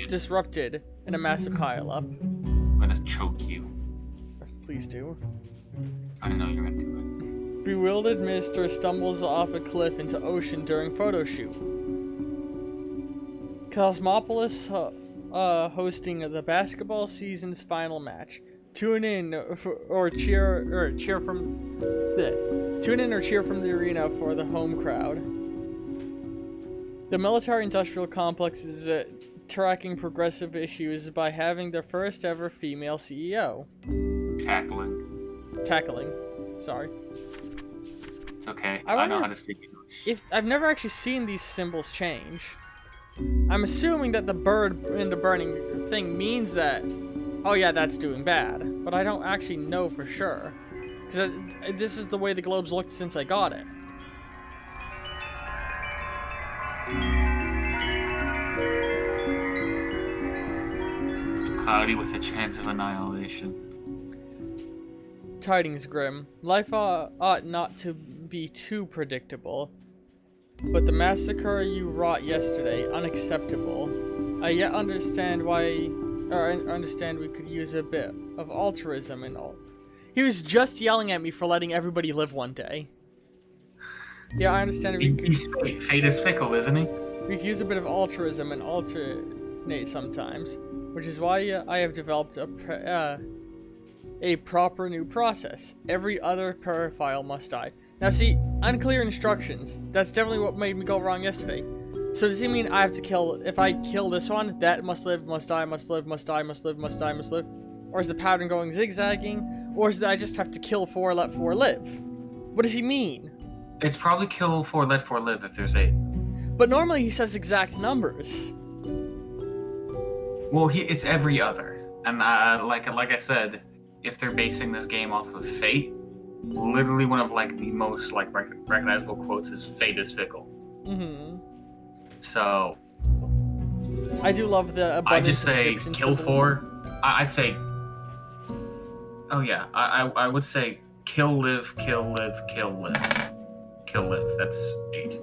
disrupted in a massive pileup. I'm gonna choke you. Please do. I know you're gonna do it. Bewildered minister stumbles off a cliff into ocean during photo shoot. Cosmopolis hosting the basketball season's final match. Tune in or cheer from the arena for the home crowd. The military-industrial complex is tracking progressive issues by having their first ever female CEO. Tackling. Sorry. It's okay. I I know wonder how to speak English. If I've never actually seen these symbols change. I'm assuming that the bird in the burning thing means that, oh yeah, that's doing bad. But I don't actually know for sure. Because this is the way the globe's looked since I got it. Cloudy with a chance of annihilation. Tidings grim. Life ought not to be too predictable. But the massacre you wrought yesterday, unacceptable. I yet understand why, or I understand we could use a bit of altruism and all. He was just yelling at me for letting everybody live one day. Yeah, I understand we could, Fate is fickle, isn't he? we could use a bit of altruism and alternate sometimes, which is why I have developed a proper new process. Every other paraphile must die. Now see, unclear instructions. That's definitely what made me go wrong yesterday. So does it mean I have to kill, if I kill this one, that must live, must die, must live, must die, must live, must die, must live? Or is the pattern going zigzagging? Or is it that I just have to kill 4, let 4 live? What does he mean? It's probably kill 4, let 4 live if there's 8. But normally he says exact numbers. Well, it's every other. And like I said, if they're basing this game off of fate, literally one of like the most like recognizable quotes is "Fate is fickle." Mm-hmm. So I do love the abundance I just of say Egyptian kill symbols. 4. I'd say. Oh yeah, I would say kill live, kill live, kill live, kill live. That's 8.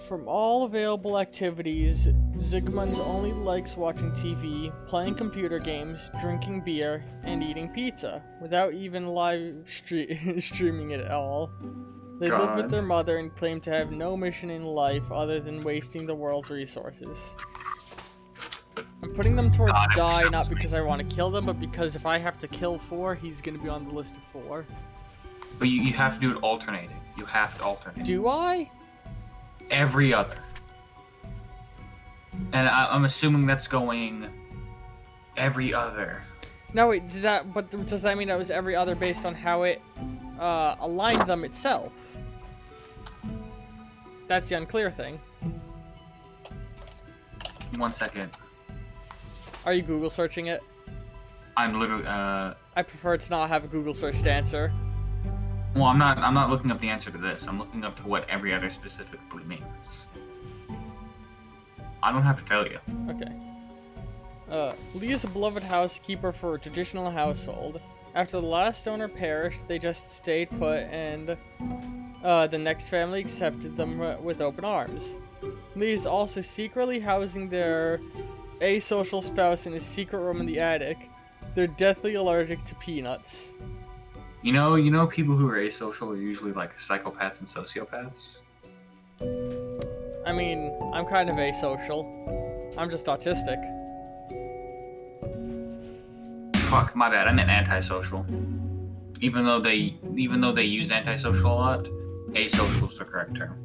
From all available activities, Zygmunt only likes watching TV, playing computer games, drinking beer, and eating pizza, without even streaming it at all. They live with their mother and claim to have no mission in life other than wasting the world's resources. I'm putting them towards die, not because I want to kill them, but because if I have to kill 4, he's going to be on the list of 4. But you have to do it alternating. You have to alternate. Do I? Every other. And I'm assuming that's going every other. No, wait, does that mean that was every other based on how it aligned them itself? That's the unclear thing. 1 second. Are you Google searching it? I'm literally, I prefer to not have a Google searched answer. Well, I'm not looking up the answer to this. I'm looking up to what every other specifically means. I don't have to tell you. Okay. Lee is a beloved housekeeper for a traditional household. After the last owner perished, they just stayed put, and the next family accepted them with open arms. Lee is also secretly housing their asocial spouse in a secret room in the attic. They're deathly allergic to peanuts. You know people who are asocial are usually like psychopaths and sociopaths? I mean, I'm kind of asocial. I'm just autistic. Fuck, my bad. I meant antisocial. Even though they use antisocial a lot, asocial is the correct term.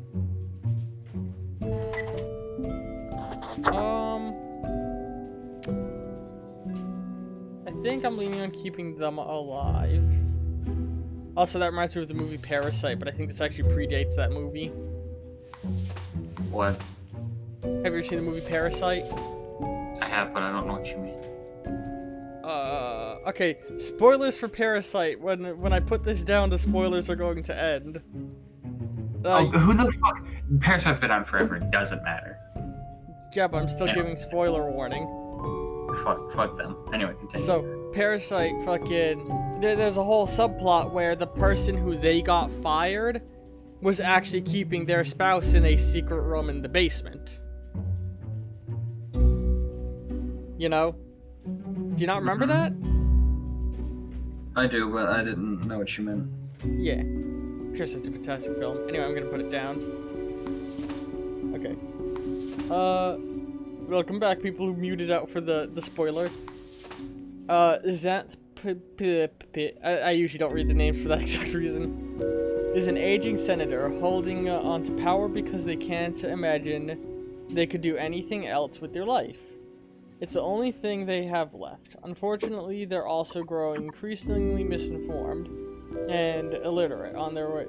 I think I'm leaning on keeping them alive. Also, that reminds me of the movie Parasite, but I think this actually predates that movie. What? Have you ever seen the movie Parasite? I have, but I don't know what you mean. Okay, spoilers for Parasite. When I put this down, the spoilers are going to end. Who the fuck? Parasite's been on forever. It doesn't matter. Yeah, but I'm still giving spoiler warning. Fuck them. Anyway, continue. So, Parasite fucking... There's a whole subplot where the person who they got fired was actually keeping their spouse in a secret room in the basement. You know? Do you not remember that? I do, but I didn't know what you meant. Yeah. Parasite's a fantastic film. Anyway, I'm gonna put it down. Okay. Welcome back, people who muted out for the spoiler. I usually don't read the names for that exact reason. Is an aging senator holding onto power because they can't imagine they could do anything else with their life. It's the only thing they have left. Unfortunately, they're also growing increasingly misinformed and illiterate on their way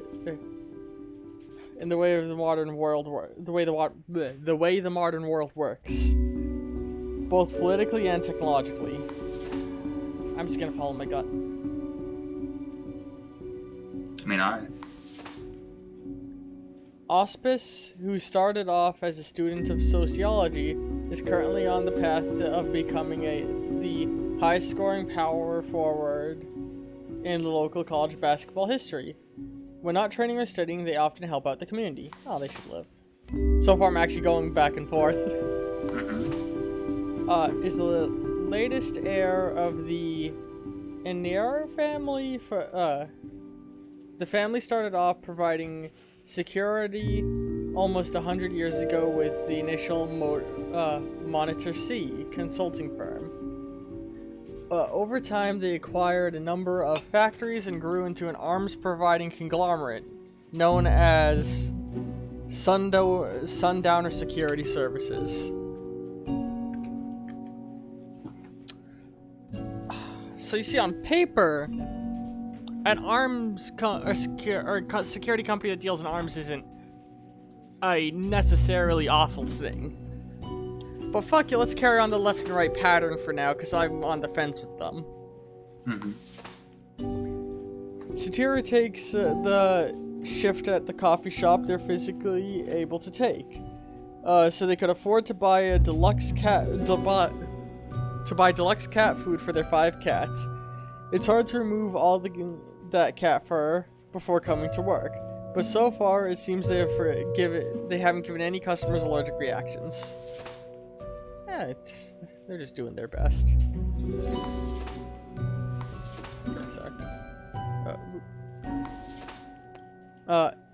in the way of the modern world the way the modern world works, both politically and technologically. I'm just gonna follow my gut. I mean, alright. Auspice, who started off as a student of sociology, is currently on the path of becoming the highest scoring power forward in the local college basketball history. When not training or studying, they often help out the community. Oh, they should live. So far, I'm actually going back and forth. Is the latest heir of the Enir family. The family started off providing security almost 100 years ago with the initial Monitor C consulting firm. Over time, they acquired a number of factories and grew into an arms-providing conglomerate known as Sundowner Security Services. So you see, on paper, an arms security company that deals in arms isn't a necessarily awful thing. But fuck it, let's carry on the left and right pattern for now, because I'm on the fence with them. Satira takes the shift at the coffee shop they're physically able to take. So they could afford to buy deluxe cat food for their 5 cats. It's hard to remove all that cat fur before coming to work. But so far, it seems they haven't given any customers allergic reactions. Yeah, they're just doing their best. Okay, sorry.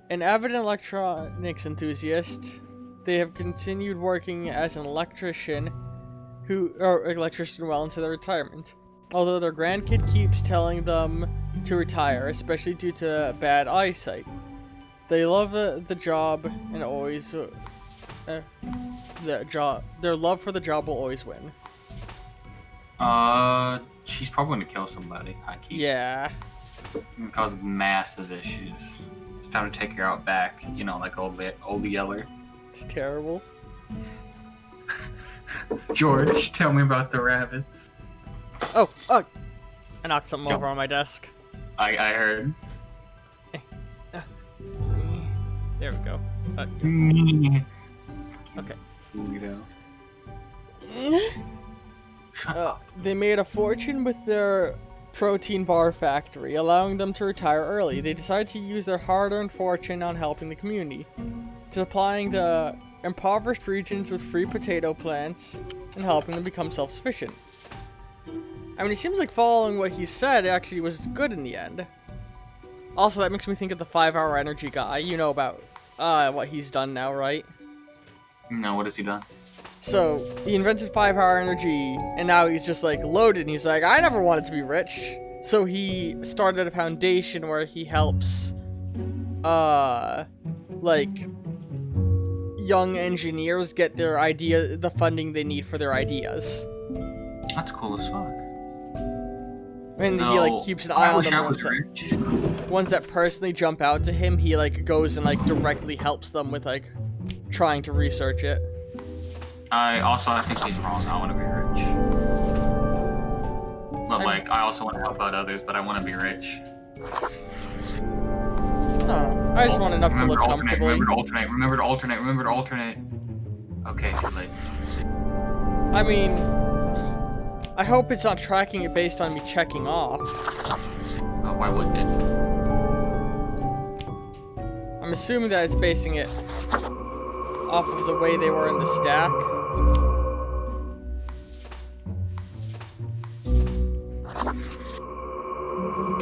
An avid electronics enthusiast, they have continued working as an electrician well into their retirement. Although their grandkid keeps telling them to retire, especially due to bad eyesight. They love the job and always their love for the job will always win. She's probably gonna kill somebody. Yeah. And cause massive issues. It's time to take her out back. You know, like old Yeller. It's terrible. George, tell me about the rabbits. Oh! I knocked something over on my desk. I heard. There we go. Okay. Shut up. They made a fortune with their protein bar factory, allowing them to retire early. They decided to use their hard-earned fortune on helping the community, supplying the impoverished regions with free potato plants and helping them become self-sufficient. I mean, it seems like following what he said actually was good in the end. Also, that makes me think of the 5-hour energy guy. You know about what he's done now, right? No, what has he done? So, he invented 5-hour energy, and now he's just, like, loaded, and he's like, I never wanted to be rich. So he started a foundation where he helps, like, young engineers get the funding they need for their ideas. That's cool as fuck. And he, like, keeps an eye on the ones that personally jump out to him. He, like, goes and, like, directly helps them with, like, trying to research it. I think he's wrong. I want to be rich. But, I also want to help out others, but I want to be rich. No, I just want enough to live comfortably. Remember to alternate. Okay, too late. I mean, I hope it's not tracking it based on me checking off. Oh, why wouldn't it? I'm assuming that it's basing it off of the way they were in the stack.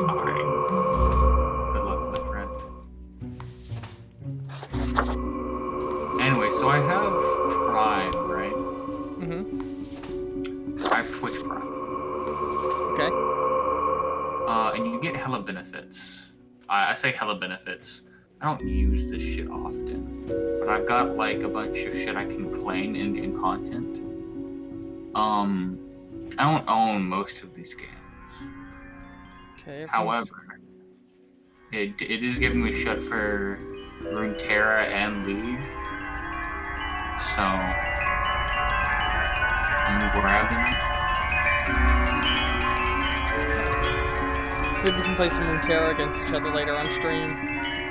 Alright. Good luck, my friend. Anyway, so I have Prime, right? Mm-hmm. I have Twitch Prime. Okay. And you get hella benefits. I say hella benefits. I don't use this shit often, but I've got like a bunch of shit I can claim in content. I don't own most of these games. Okay. However, it is giving me shit for Runeterra and League, so I'm grabbing it. Maybe we can play some Runeterra against each other later on stream.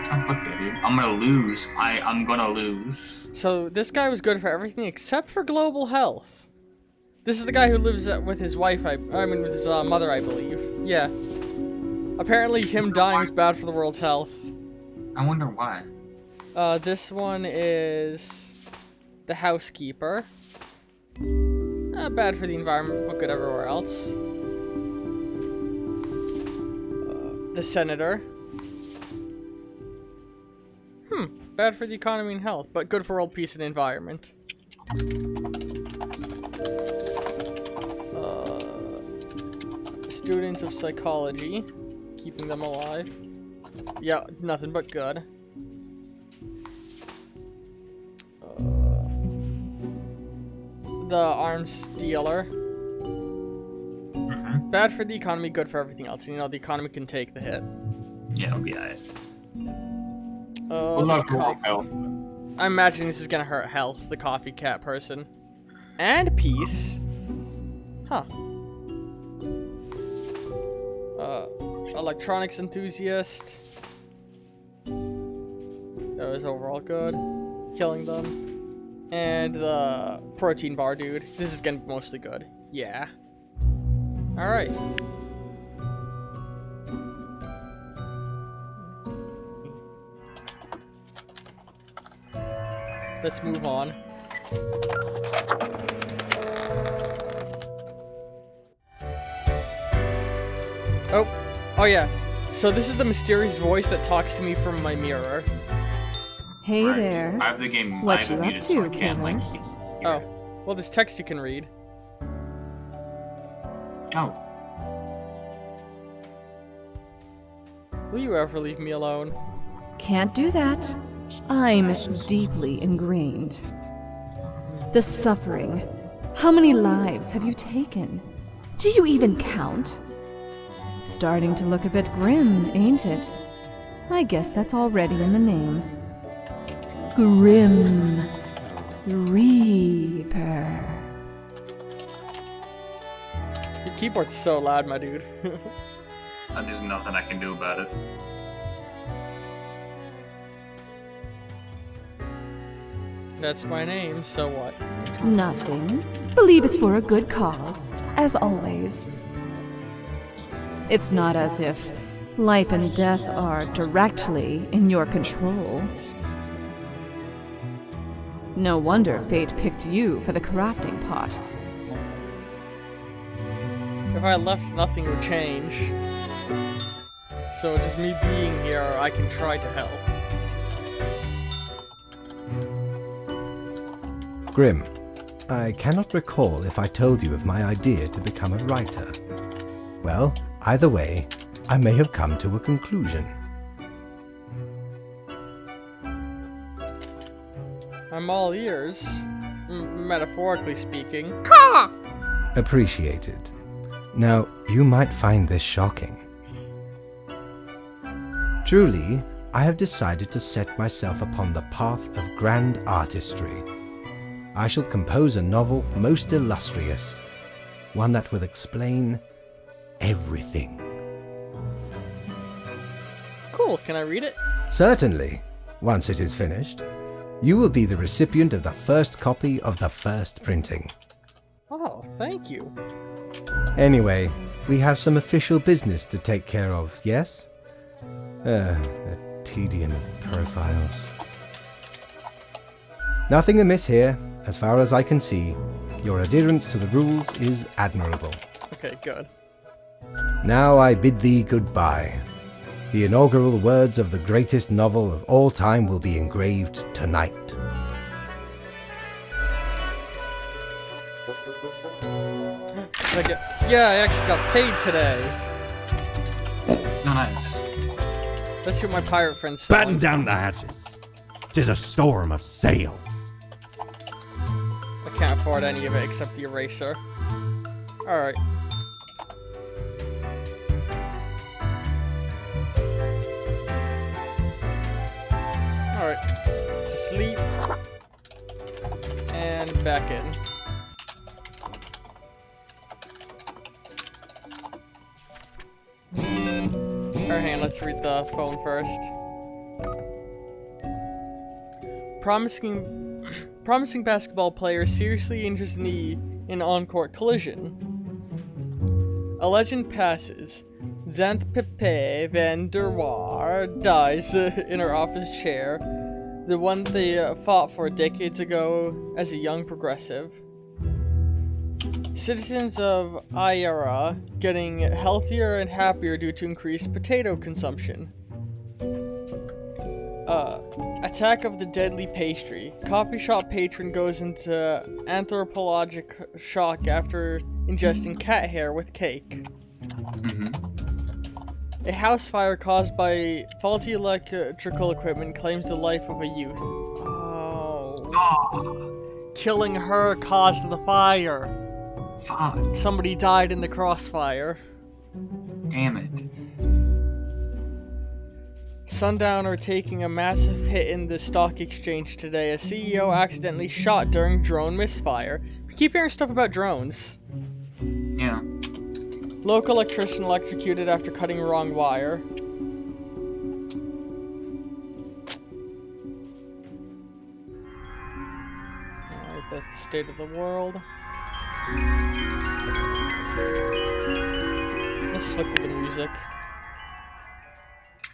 Oh, fuck yeah, dude. I'm gonna lose. I'm gonna lose. So, this guy was good for everything except for global health. This is the guy who lives with his wife, with his mother, I believe. Yeah. Apparently, him dying is bad for the world's health. I wonder why. This one is the housekeeper. Bad for the environment, but good everywhere else. The senator. Bad for the economy and health, but good for world peace and environment. Students of psychology. Keeping them alive. Yeah, nothing but good. The arms dealer. Mm-hmm. Bad for the economy, good for everything else. You know, the economy can take the hit. Yeah, it'll be alright. I'm imagining this is gonna hurt health, the coffee cat person. And peace. Huh. Electronics enthusiast. That was overall good. Killing them. And the protein bar dude. This is gonna be mostly good. Yeah. Alright. let's move on. Oh yeah. So this is the mysterious voice that talks to me from my mirror. Hey Right. there. I have the game What I have you it up muted so I to, can't like killer? hear Oh, it. well, there's text you can read. Oh. Will you ever leave me alone? Can't do that. I'm deeply ingrained. The suffering. How many lives have you taken? Do you even count? Starting to look a bit grim, ain't it? I guess that's already in the name. Grim Reaper. Your keyboard's so loud, my dude. There's nothing I can do about it. That's my name, so what? Nothing. Believe it's for a good cause, as always. It's not as if life and death are directly in your control. No wonder fate picked you for the crafting pot. If I left, nothing would change. So just me being here, I can try to help. Grim, I cannot recall if I told you of my idea to become a writer. Well, either way, I may have come to a conclusion. I'm all ears, metaphorically speaking. Appreciated. Now, you might find this shocking. Truly, I have decided to set myself upon the path of grand artistry. I shall compose a novel most illustrious, one that will explain everything. Cool, can I read it? Certainly, once it is finished, you will be the recipient of the first copy of the first printing. Oh, thank you. Anyway, we have some official business to take care of, yes? A tedium of profiles. Nothing amiss here, as far as I can see. Your adherence to the rules is admirable. Okay, good. Now I bid thee goodbye. The inaugural words of the greatest novel of all time will be engraved tonight. Yeah, I actually got paid today. Nice. Let's see what my pirate friends say. Batten down the hatches. 'Tis a storm of sails. I can't afford any of it except the eraser. Alright. Alright. To sleep. And back in. Alright, hang on, let's read the phone first. Promising basketball player seriously injures knee in on-court collision. A legend passes. Xanth Pepe van der Waar dies in her office chair, the one they fought for decades ago as a young progressive. Citizens of Ayara getting healthier and happier due to increased potato consumption. Attack of the deadly pastry. Coffee shop patron goes into anthropologic shock after ingesting cat hair with cake. A house fire caused by faulty electrical equipment claims the life of a youth. Oh. Killing her caused the fire. Fuck. Somebody died in the crossfire. Damn it. Sundowner taking a massive hit in the stock exchange today. A CEO accidentally shot during drone misfire. We keep hearing stuff about drones. Yeah. Local electrician electrocuted after cutting wrong wire. Alright, that's the state of the world. Let's flick to the music.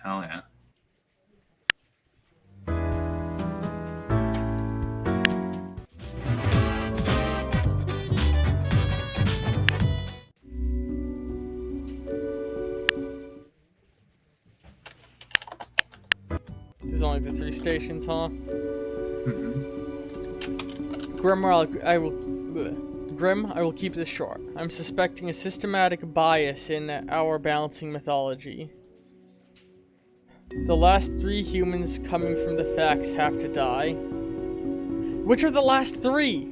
Hell yeah. there's only the 3 stations, huh? Mm-hmm. Grim, I will keep this short. I'm suspecting a systematic bias in our balancing mythology. The last 3 humans coming from the facts have to die. Which are the last 3?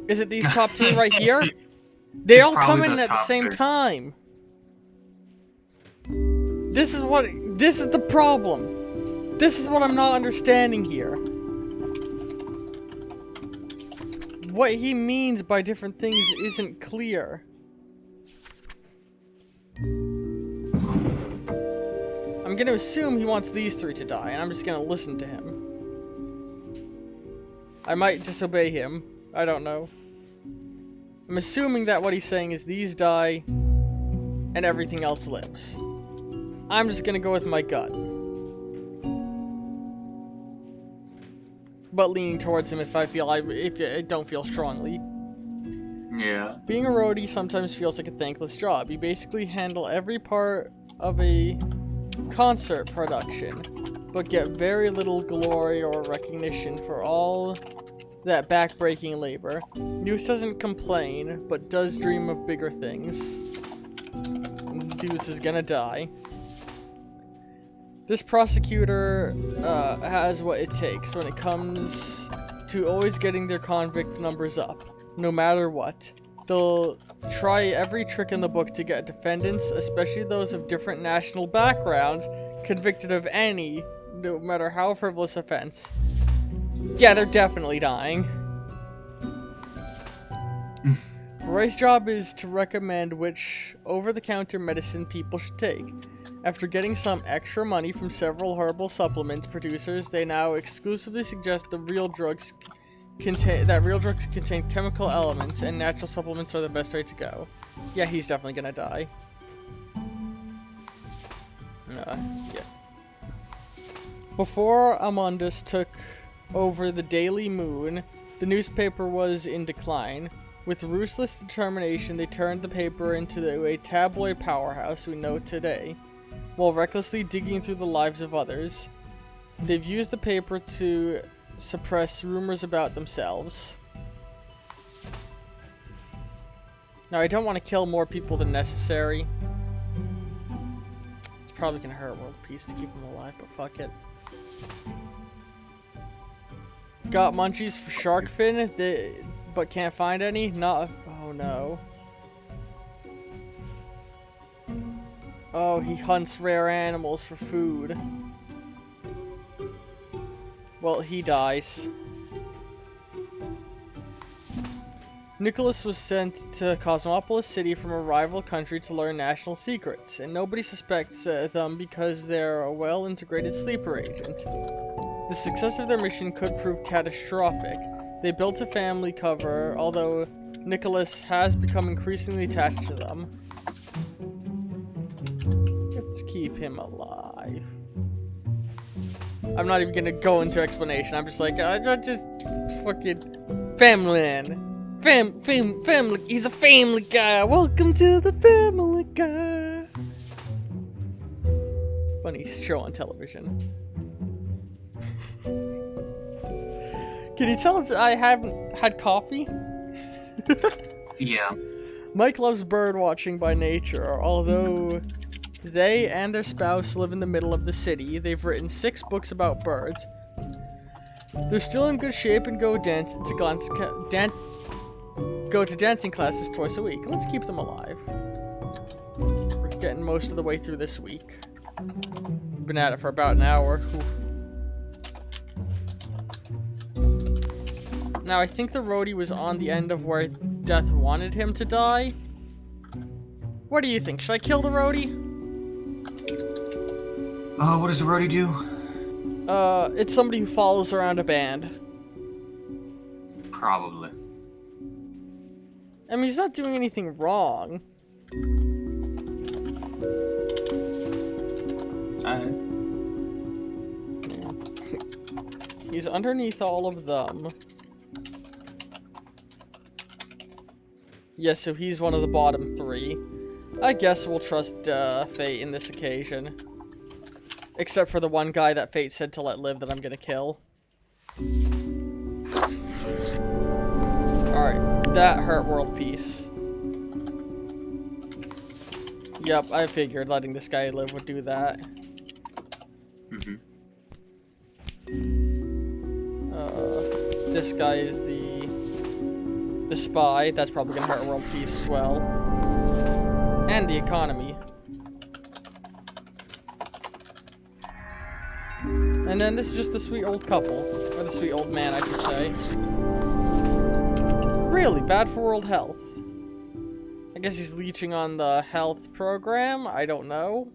Is it these top 3 right here? They all come in at the same time. This is the problem. This is what I'm not understanding here. What he means by different things isn't clear. I'm gonna assume he wants these 3 to die, and I'm just gonna listen to him. I might disobey him. I don't know. I'm assuming that what he's saying is these die, and everything else lives. I'm just gonna go with my gut. But leaning towards him if I don't feel strongly. Yeah. Being a roadie sometimes feels like a thankless job. You basically handle every part of a concert production, but get very little glory or recognition for all that back-breaking labor. Noose doesn't complain, but does dream of bigger things. Deuce is gonna die. This prosecutor has what it takes when it comes to always getting their convict numbers up, no matter what. They'll try every trick in the book to get defendants, especially those of different national backgrounds, convicted of any, no matter how frivolous offense. Yeah, they're definitely dying. Roy's job is to recommend which over-the-counter medicine people should take. After getting some extra money from several herbal supplement producers, they now exclusively suggest that real drugs contain chemical elements, and natural supplements are the best way to go. Yeah, he's definitely gonna die. Yeah. Before Amundus took over the Daily Moon, the newspaper was in decline. With ruthless determination, they turned the paper into a tabloid powerhouse we know today. While recklessly digging through the lives of others, they've used the paper to suppress rumors about themselves. Now, I don't want to kill more people than necessary. It's probably gonna hurt world peace to keep them alive, but fuck it. Got munchies for shark fin, but can't find any? Oh no. Oh, he hunts rare animals for food. Well, he dies. Nicholas was sent to Cosmopolis City from a rival country to learn national secrets, and nobody suspects them because they're a well-integrated sleeper agent. The success of their mission could prove catastrophic. They built a family cover, although Nicholas has become increasingly attached to them. Let's keep him alive. I'm not even gonna go into explanation. I'm just like, I just fucking family man. Family. He's a family guy. Welcome to the Family Guy. Funny show on television. Can you tell us I haven't had coffee? Yeah. Mike loves bird watching by nature, although they and their spouse live in the middle of the city. They've written 6 books about birds. They're still in good shape and go to dancing classes twice a week. Let's keep them alive. We're getting most of the way through this week. We've been at it for about an hour. Now, I think the roadie was on the end of where Death wanted him to die. What do you think? Should I kill the roadie? What does the roadie do? It's somebody who follows around a band. Probably. I mean, he's not doing anything wrong. He's underneath all of them. Yes, so he's one of the bottom 3. I guess we'll trust fate in this occasion. Except for the one guy that Fate said to let live that I'm gonna kill. Alright, that hurt world peace. Yep, I figured letting this guy live would do that. This guy is the spy. That's probably gonna hurt world peace as well. And the economy. And then this is just the sweet old couple. Or the sweet old man, I should say. Really bad for world health. I guess he's leeching on the health program? I don't know.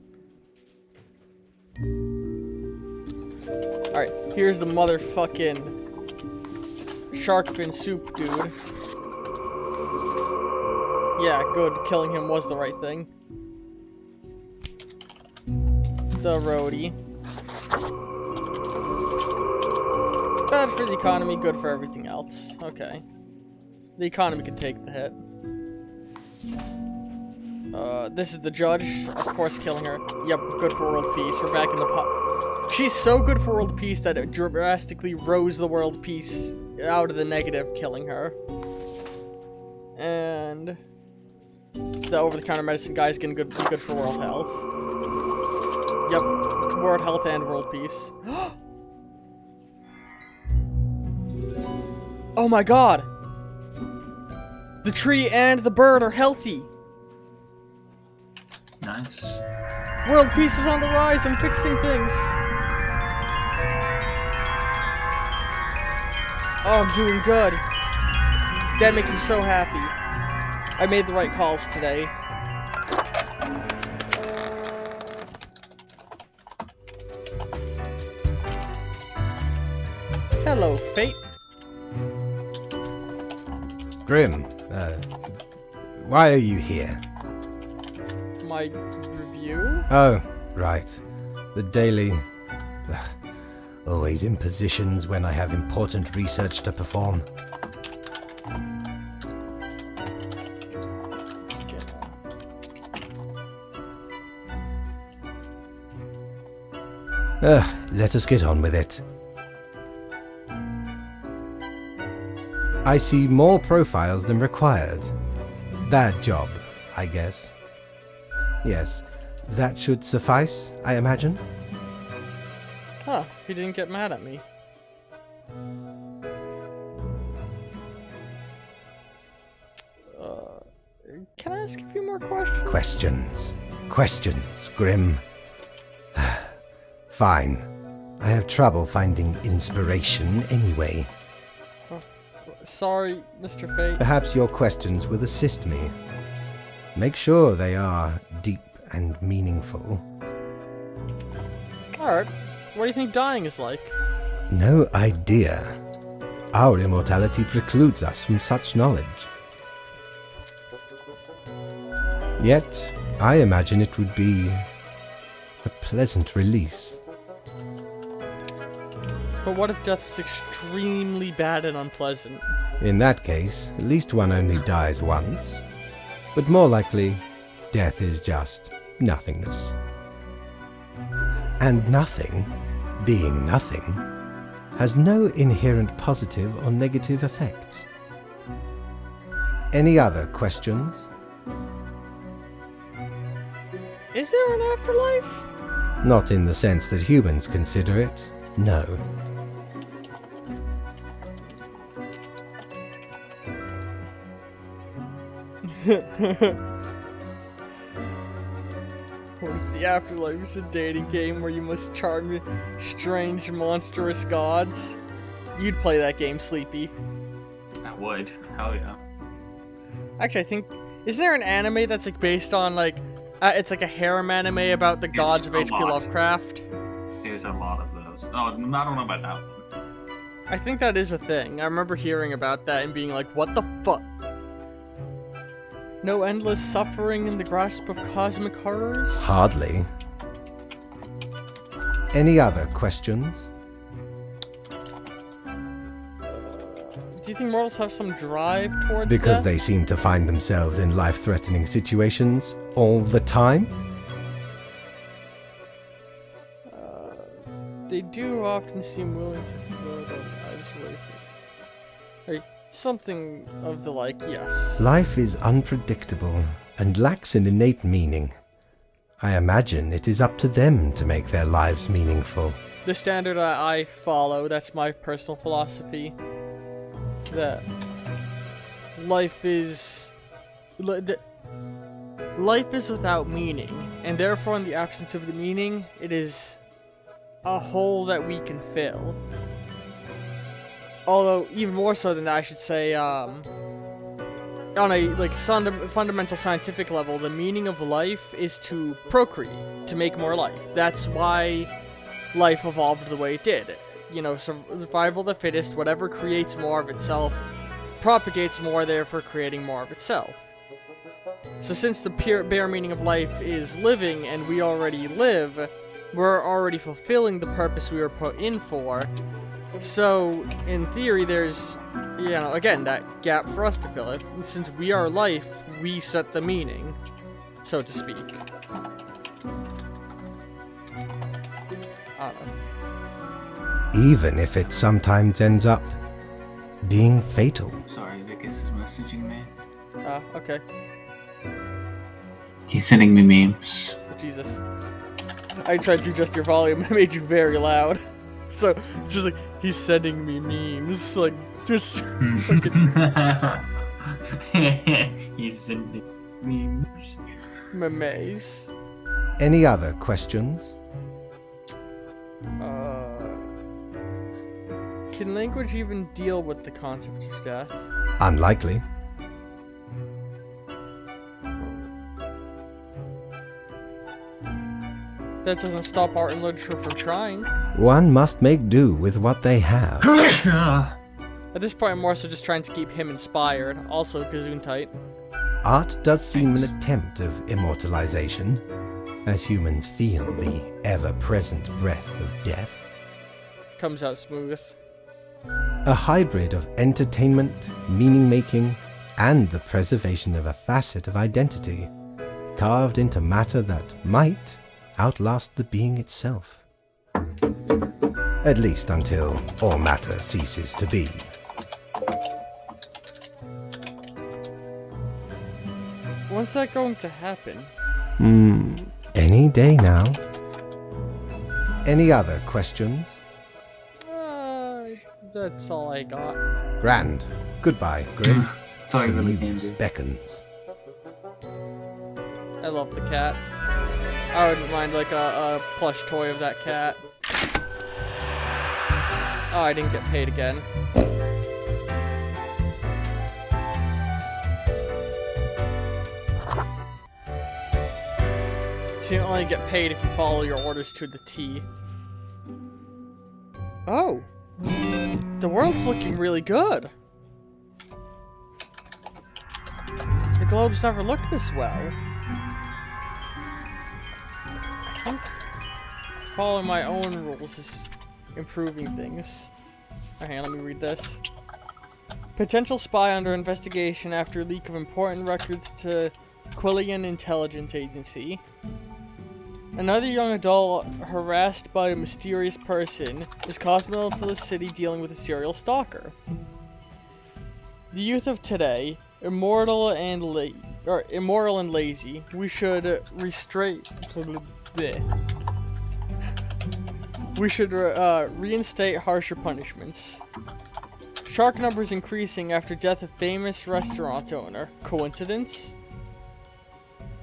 Alright, here's the motherfucking shark fin soup dude. Yeah, good. Killing him was the right thing. The roadie. Bad for the economy, good for everything else. Okay. The economy can take the hit. This is the judge. Of course, killing her. Yep, good for world peace. We're back in the pot. She's so good for world peace that it drastically rose the world peace out of the negative, killing her. And the over-the-counter medicine guy is gonna be good for world health. Yep, world health and world peace. Oh my god! The tree and the bird are healthy! Nice. World peace is on the rise, I'm fixing things! Oh, I'm doing good. That makes me so happy. I made the right calls today. Hello, Fate. Grim, why are you here? My review? Oh, right. The daily... always impositions when I have important research to perform. Let us get on with it. I see more profiles than required. Bad job, I guess. Yes, that should suffice, I imagine. Huh, he didn't get mad at me. Can I ask a few more questions? Questions, Grim. Fine. I have trouble finding inspiration anyway. Sorry, Mr. Fate. Perhaps your questions will assist me. Make sure they are deep and meaningful. Alright, what do you think dying is like? No idea. Our immortality precludes us from such knowledge. Yet, I imagine it would be a pleasant release. But what if death was extremely bad and unpleasant? In that case, at least one only dies once. But more likely, death is just nothingness. And nothing, being nothing, has no inherent positive or negative effects. Any other questions? Is there an afterlife? Not in the sense that humans consider it, no. What if the afterlife is a dating game where you must charm strange, monstrous gods? You'd play that game, Sleepy. I would. Hell yeah. Actually, I think... Is there an anime that's like based on like... it's like a harem anime about the gods of H.P. Lovecraft? There's a lot of those. Oh, I don't know about that one. I think that is a thing. I remember hearing about that and being like, what the fuck? No endless suffering in the grasp of cosmic horrors? Hardly. Any other questions? Do you think mortals have some drive towards Because death? they seem to find themselves in life-threatening situations all the time? They do often seem willing to throw their lives away for... Like, something of the like, yes. Life is unpredictable and lacks an innate meaning. I imagine it is up to them to make their lives meaningful. The standard I follow, that's my personal philosophy, that life is without meaning, and therefore in the absence of the meaning, it is a hole that we can fill. Although, even more so than that, I should say, on a fundamental scientific level, the meaning of life is to procreate, to make more life. That's why life evolved the way it did. You know, survival of the fittest, whatever creates more of itself, propagates more, therefore creating more of itself. So since the bare meaning of life is living, and we already live, we're already fulfilling the purpose we were put in for. So, in theory, there's, you know, again, that gap for us to fill. Since we are life, we set the meaning, so to speak. I don't know. Even if it sometimes ends up being fatal. Sorry, Vicus is messaging me. Okay. He's sending me memes. Jesus. I tried to adjust your volume and it made you very loud. So, it's just like, he's sending me memes. Like, just fucking He's sending memes. memes. Any other questions? Can language even deal with the concept of death? Unlikely. That doesn't stop art and literature from trying. One must make do with what they have. At this point, I'm more so just trying to keep him inspired. Also, Gesundheit. Art does seem an attempt of immortalization, as humans feel the ever-present breath of death. Comes out smooth. A hybrid of entertainment, meaning-making, and the preservation of a facet of identity, carved into matter that might outlast the being itself. At least until all matter ceases to be. When's that going to happen? Any day now. Any other questions? That's all I got. Grand. Goodbye, Grim. That's all I The really can muse do. beckons. I love the cat. I wouldn't mind like a plush toy of that cat. Oh, I didn't get paid again. So you only get paid if you follow your orders to the T. Oh! The world's looking really good! The globe's never looked this well. I think following my own rules is improving things. Okay, let me read this. Potential spy under investigation after leak of important records to Quillian Intelligence Agency. Another young adult harassed by a mysterious person is Cosmopolis City dealing with a serial stalker. The youth of today, immoral and lazy. We should reinstate harsher punishments. Shark numbers increasing after death of famous restaurant owner. Coincidence?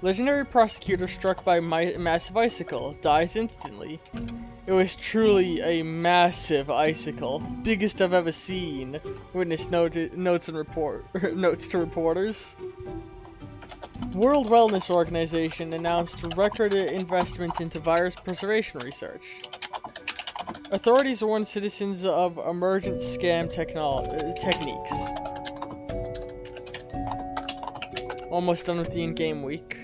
Legendary prosecutor struck by massive icicle dies instantly. It was truly a massive icicle, biggest I've ever seen. Witness notes to reporters. World Wellness Organization announced record investment into virus preservation research. Authorities warn citizens of emergent scam techniques. Almost done with the in-game week.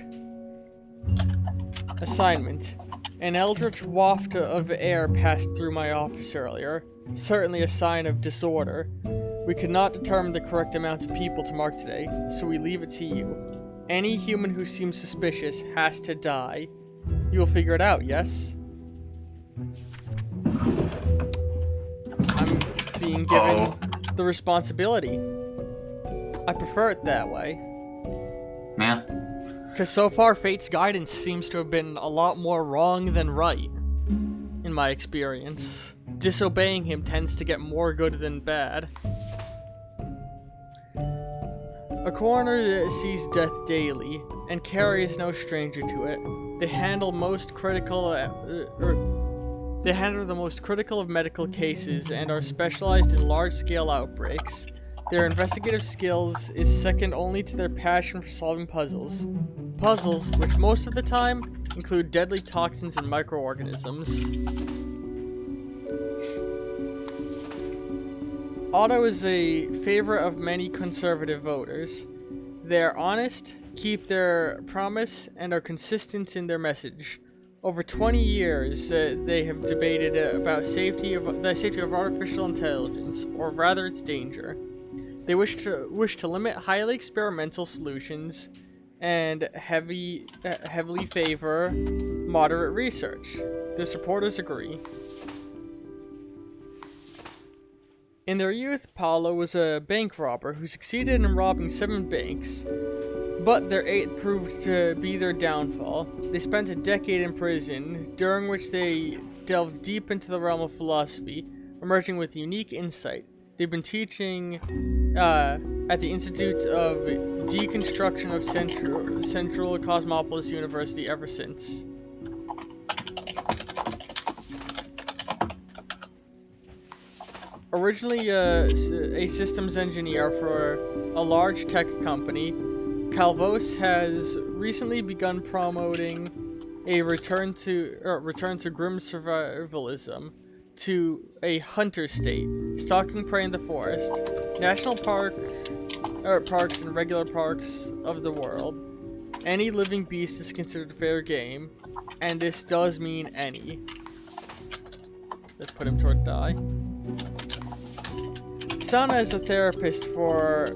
Assignment. An eldritch waft of air passed through my office earlier. Certainly a sign of disorder. We could not determine the correct amount of people to mark today, so we leave it to you. Any human who seems suspicious has to die. You will figure it out, yes? I'm being given the responsibility. I prefer it that way. Yeah. Because so far, Fate's guidance seems to have been a lot more wrong than right, in my experience. Disobeying him tends to get more good than bad. A coroner sees death daily, and Carrie is no stranger to it. They handle the most critical of medical cases and are specialized in large-scale outbreaks. Their investigative skills is second only to their passion for solving puzzles. Puzzles, which most of the time include deadly toxins and microorganisms. Otto is a favorite of many conservative voters. They are honest, keep their promise, and are consistent in their message. Over 20 years, they have debated about the safety of artificial intelligence, or rather its danger. They wish to limit highly experimental solutions and heavily favor moderate research. Their supporters agree. In their youth, Paolo was a bank robber who succeeded in robbing 7 banks, but their 8th proved to be their downfall. They spent a decade in prison, during which they delved deep into the realm of philosophy, emerging with unique insight. They've been teaching at the Institute of Deconstruction of Central Cosmopolis University ever since. Originally a systems engineer for a large tech company, Calvos has recently begun promoting a return to grim survivalism, to a hunter state, stalking prey in the forest, national parks and regular parks of the world. Any living beast is considered fair game, and this does mean any. Let's put him toward die. Sana is a therapist for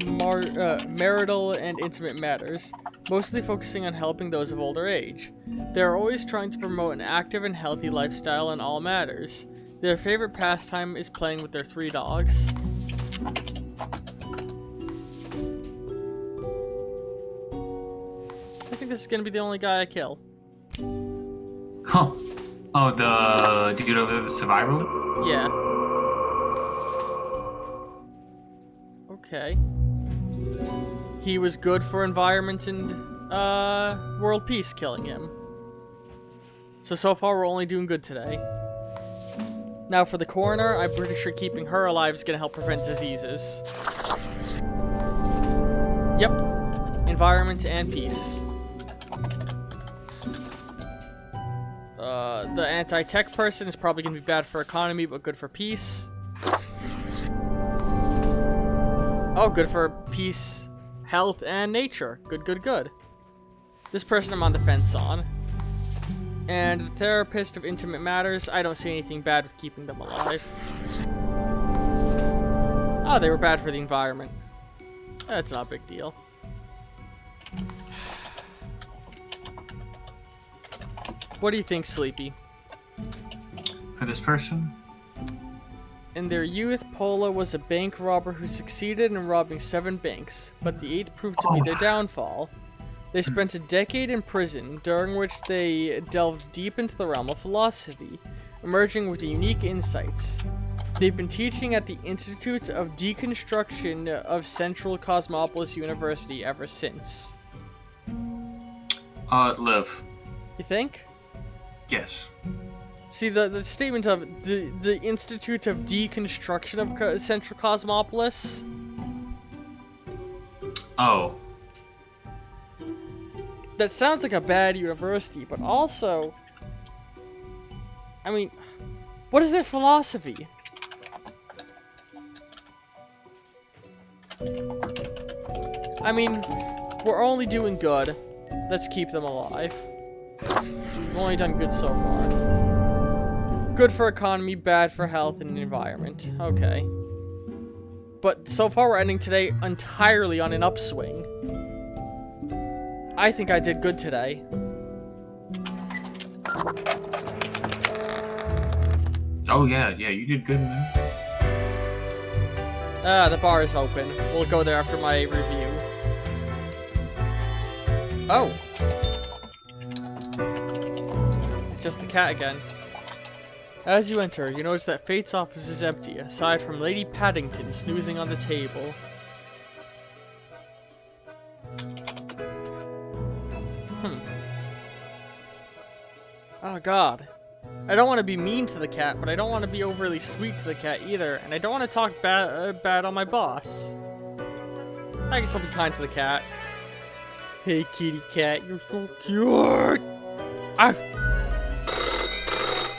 marital and intimate matters, mostly focusing on helping those of older age. They are always trying to promote an active and healthy lifestyle in all matters. Their favorite pastime is playing with their 3 dogs. I think this is gonna be the only guy I kill. Huh. Oh, the dude over there, the survival? Yeah. Okay. He was good for environment and world peace, killing him. So far we're only doing good today. Now for the coroner, I'm pretty sure keeping her alive is gonna help prevent diseases. Yep. Environment and peace. The anti-tech person is probably gonna be bad for economy, but good for peace. Oh, good for peace, health, and nature. Good. This person I'm on the fence on. And the therapist of intimate matters, I don't see anything bad with keeping them alive. Oh, they were bad for the environment. That's not a big deal. What do you think, Sleepy? For this person? In their youth, Paula was a bank robber who succeeded in robbing 7 banks, but the 8th proved to be their downfall. They spent a decade in prison, during which they delved deep into the realm of philosophy, emerging with unique insights. They've been teaching at the Institute of Deconstruction of Central Cosmopolis University ever since. Live. You think? Yes. See, the statement of the Institute of Deconstruction of Central Cosmopolis? Oh. That sounds like a bad university, but also... I mean, what is their philosophy? I mean, we're only doing good. Let's keep them alive. We've only done good so far. Good for economy, bad for health and environment. Okay. But so far we're ending today entirely on an upswing. I think I did good today. Oh yeah, you did good, man. The bar is open. We'll go there after my review. Oh. It's just the cat again. As you enter, you notice that Fate's office is empty, aside from Lady Paddington snoozing on the table. Oh god. I don't want to be mean to the cat, but I don't want to be overly sweet to the cat either, and I don't want to talk bad on my boss. I guess I'll be kind to the cat. Hey kitty cat, you're so cute!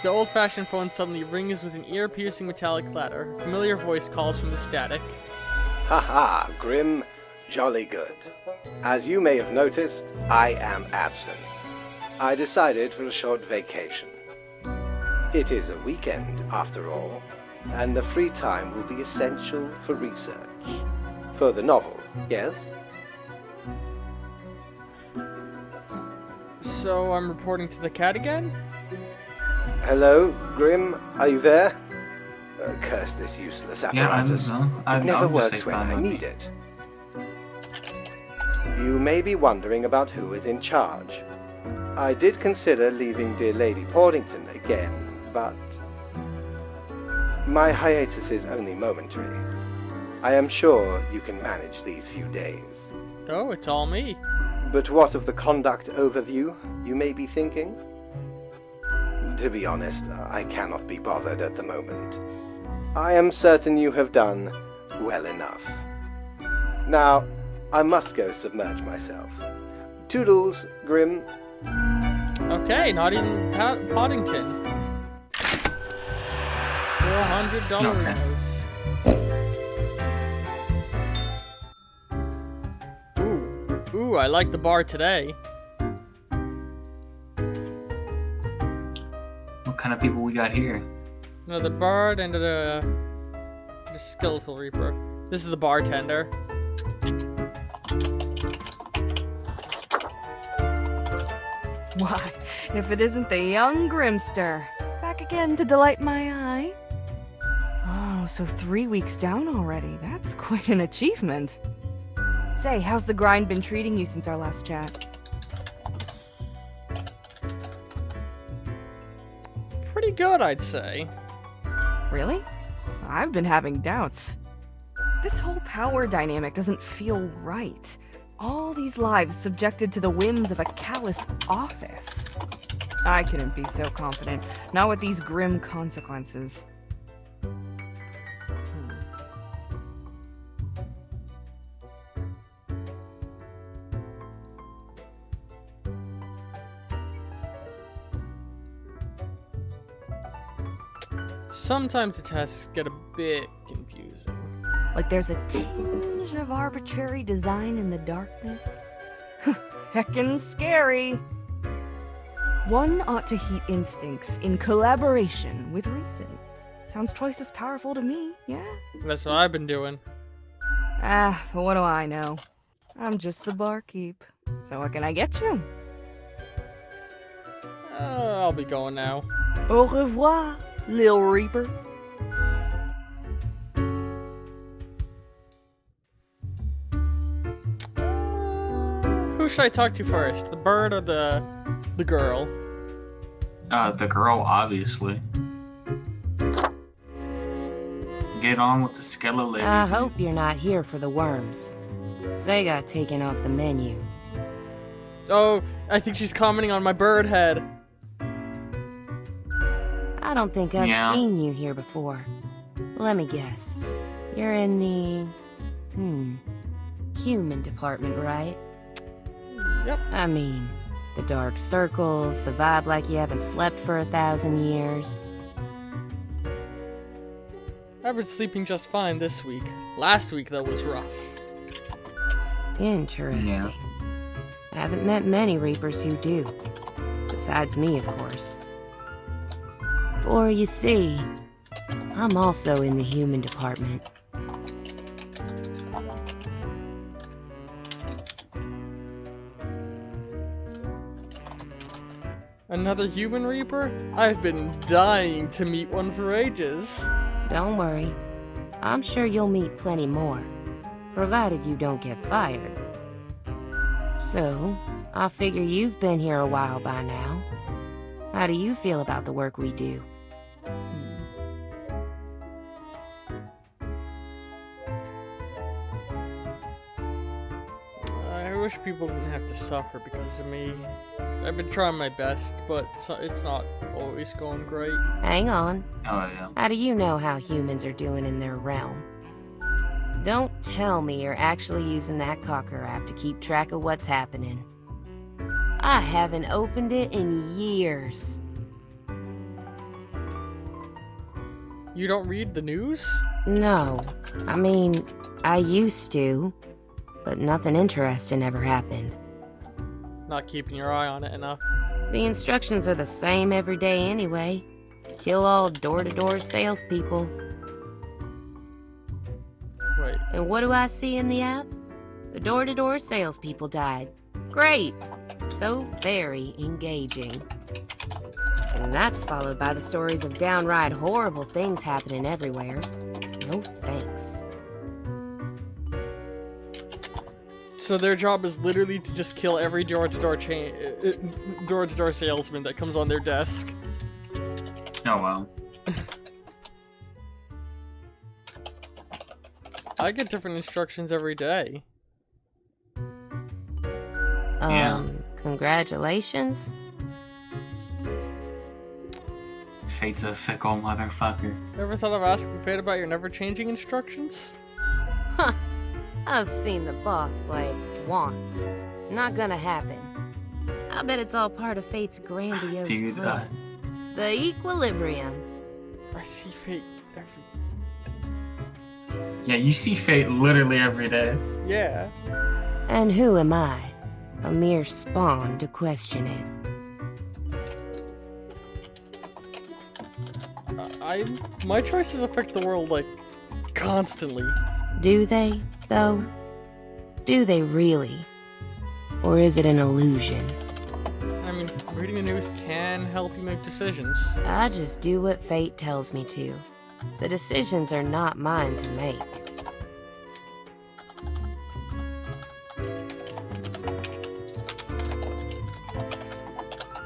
The old-fashioned phone suddenly rings with an ear-piercing metallic clatter. A familiar voice calls from the static. Haha, Grim. Jolly good. As you may have noticed, I am absent. I decided for a short vacation. It is a weekend, after all, and the free time will be essential for research. For the novel, yes? So I'm reporting to the cat again? Hello, Grim, are you there? Curse this useless apparatus. It never works when I need it. You may be wondering about who is in charge. I did consider leaving dear Lady Portington again, but my hiatus is only momentary. I am sure you can manage these few days. Oh, it's all me. But what of the conduct overview, you may be thinking? To be honest, I cannot be bothered at the moment. I am certain you have done well enough. Now, I must go submerge myself. Toodles, Grim. Okay, not even Poddington. $400. Ooh, I like the bar today. What kind of people we got here? No, the bard and the skeletal reaper. This is the bartender. Why, if it isn't the young Grimster, back again to delight my eye. Oh, so 3 weeks down already. That's quite an achievement. Say, how's the grind been treating you since our last chat? Pretty good, I'd say. Really? I've been having doubts. This whole power dynamic doesn't feel right. All these lives subjected to the whims of a callous office. I couldn't be so confident, not with these grim consequences. Sometimes the tests get a bit confusing. Like there's a tinge of arbitrary design in the darkness. Heckin' scary. One ought to heat instincts in collaboration with reason. Sounds twice as powerful to me, yeah? That's what I've been doing. But what do I know? I'm just the barkeep. So what can I get you? I'll be going now. Au revoir, Lil Reaper. Who should I talk to first? The bird or the girl? The girl, obviously. Get on with the skeleton lady. I hope you're not here for the worms. They got taken off the menu. Oh, I think she's commenting on my bird head. I don't think I've seen you here before. Let me guess. You're in the... human department, right? Yep. I mean, the dark circles, the vibe like you haven't slept for 1,000 years. I've been sleeping just fine this week. Last week, though, was rough. Interesting. I haven't met many Reapers who do. Besides me, of course. For you see, I'm also in the human department. Another human Reaper? I've been dying to meet one for ages. Don't worry. I'm sure you'll meet plenty more, provided you don't get fired. So, I figure you've been here a while by now. How do you feel about the work we do? I wish people didn't have to suffer because of me. I've been trying my best, but it's not always going great. Hang on. Oh, yeah. How do you know how humans are doing in their realm? Don't tell me you're actually using that Cocker app to keep track of what's happening. I haven't opened it in years. You don't read the news? No. I mean, I used to, but nothing interesting ever happened. Not keeping your eye on it enough. The instructions are the same every day anyway. Kill all door-to-door salespeople. Wait. And what do I see in the app? The door-to-door salespeople died. Great! So very engaging. And that's followed by the stories of downright horrible things happening everywhere. No thanks. So their job is literally to just kill every door-to-door door-to-door salesman that comes on their desk. Oh, well. I get different instructions every day. Yeah. Congratulations. Fate's a fickle motherfucker. Ever thought of asking Fate about your never-changing instructions? Huh. I've seen the boss, like, once. Not gonna happen. I bet it's all part of Fate's grandiose Dude, plan. The equilibrium. I see Fate every... Yeah, you see Fate literally every day. Yeah. And who am I? A mere spawn to question it. My choices affect the world, like, constantly. Do they, though? Do they really? Or is it an illusion? I mean, reading the news can help you make decisions. I just do what fate tells me to. The decisions are not mine to make.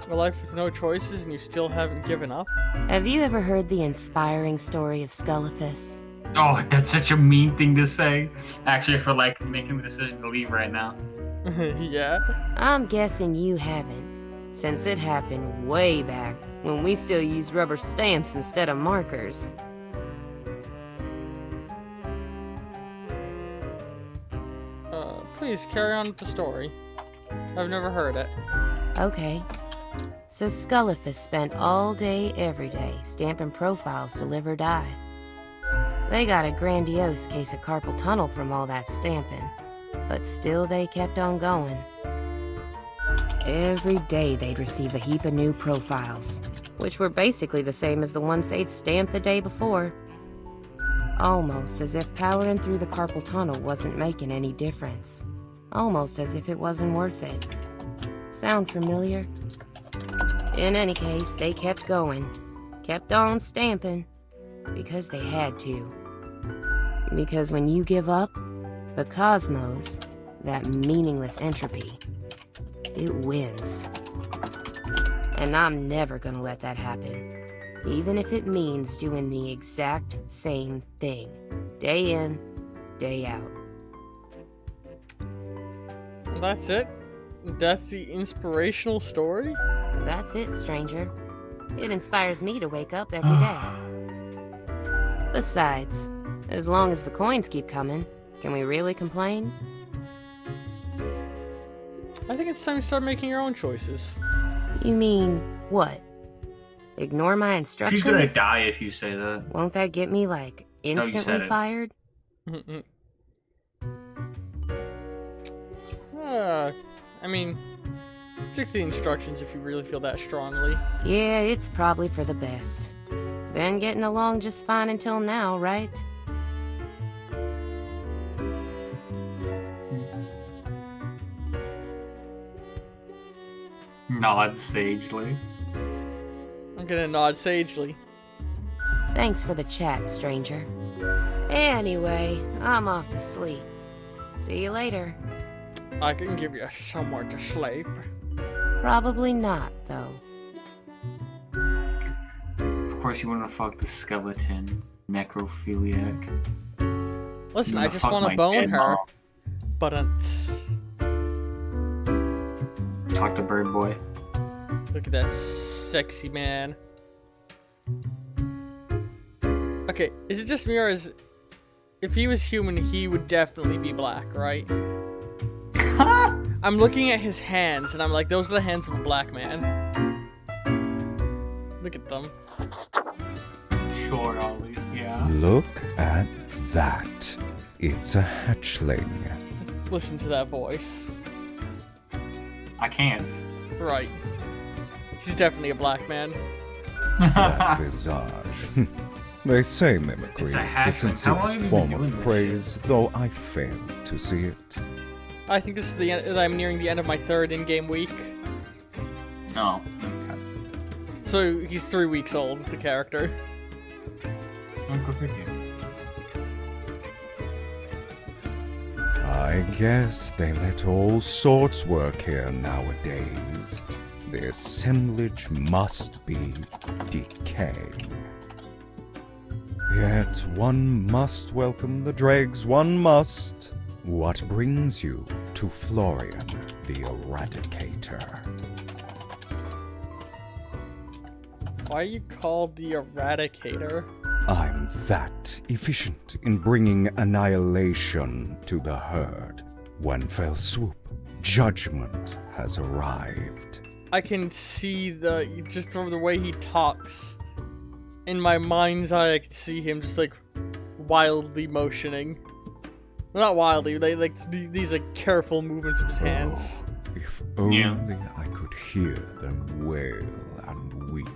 A life with no choices and you still haven't given up? Have you ever heard the inspiring story of Scullifus? Oh, that's such a mean thing to say. Actually, for like making the decision to leave right now. Yeah? I'm guessing you haven't, since it happened way back when we still used rubber stamps instead of markers. Please carry on with the story. I've never heard it. Okay. So Scullifus spent all day, every day, stamping profiles to live or die. They got a grandiose case of carpal tunnel from all that stamping, but still they kept on going. Every day they'd receive a heap of new profiles, which were basically the same as the ones they'd stamped the day before. Almost as if powering through the carpal tunnel wasn't making any difference. Almost as if it wasn't worth it. Sound familiar? In any case, they kept going. Kept on stamping. Because they had to. Because when you give up, the cosmos, that meaningless entropy, it wins. And I'm never gonna let that happen. Even if it means doing the exact same thing. Day in, day out. That's it? That's the inspirational story? That's it, stranger. It inspires me to wake up every day. Besides, as long as the coins keep coming, can we really complain? I think it's time you start making your own choices. You mean, what? Ignore my instructions? She's gonna die if you say that. Won't that get me, like, you said instantly it. fired? I mean, stick to the instructions if you really feel that strongly. Yeah, it's probably for the best. Been getting along just fine until now, right? Nod sagely. I'm gonna nod sagely. Thanks for the chat, stranger. Anyway, I'm off to sleep. See you later. I can give you somewhere to sleep. Probably not, though. Of course, you want to fuck the skeleton, necrophiliac. Listen, You I wanna just fuck want my to bone dead her. mom. But Talk to Bird Boy. look at that sexy man. Okay, is it just me or is... If he was human, he would definitely be black, right? I'm looking at his hands, and I'm like, those are the hands of a black man. Look at them. Sure, Ollie. Yeah. Look at that. It's a hatchling. Listen to that voice. I can't. Right. He's definitely a black man. That visage. They say mimicry It's is a the hatchling. How long have sincerest you been form doing of this praise, though I fail to see it. I think this is the end. I'm nearing the end of my 3rd in-game week. No. Okay. So he's 3 weeks old, the character. Oh, good for you. I guess they let all sorts work here nowadays. The assemblage must be decay. Yet one must welcome the dregs, one must. What brings you to Florian, the Eradicator? Why are you called the Eradicator? I'm that efficient in bringing annihilation to the herd. One fell swoop, judgment has arrived. I can see just from the way he talks. In my mind's eye, I can see him just like wildly motioning. Well, not wildly, these like careful movements of his hands. If only I could hear them wail and weep,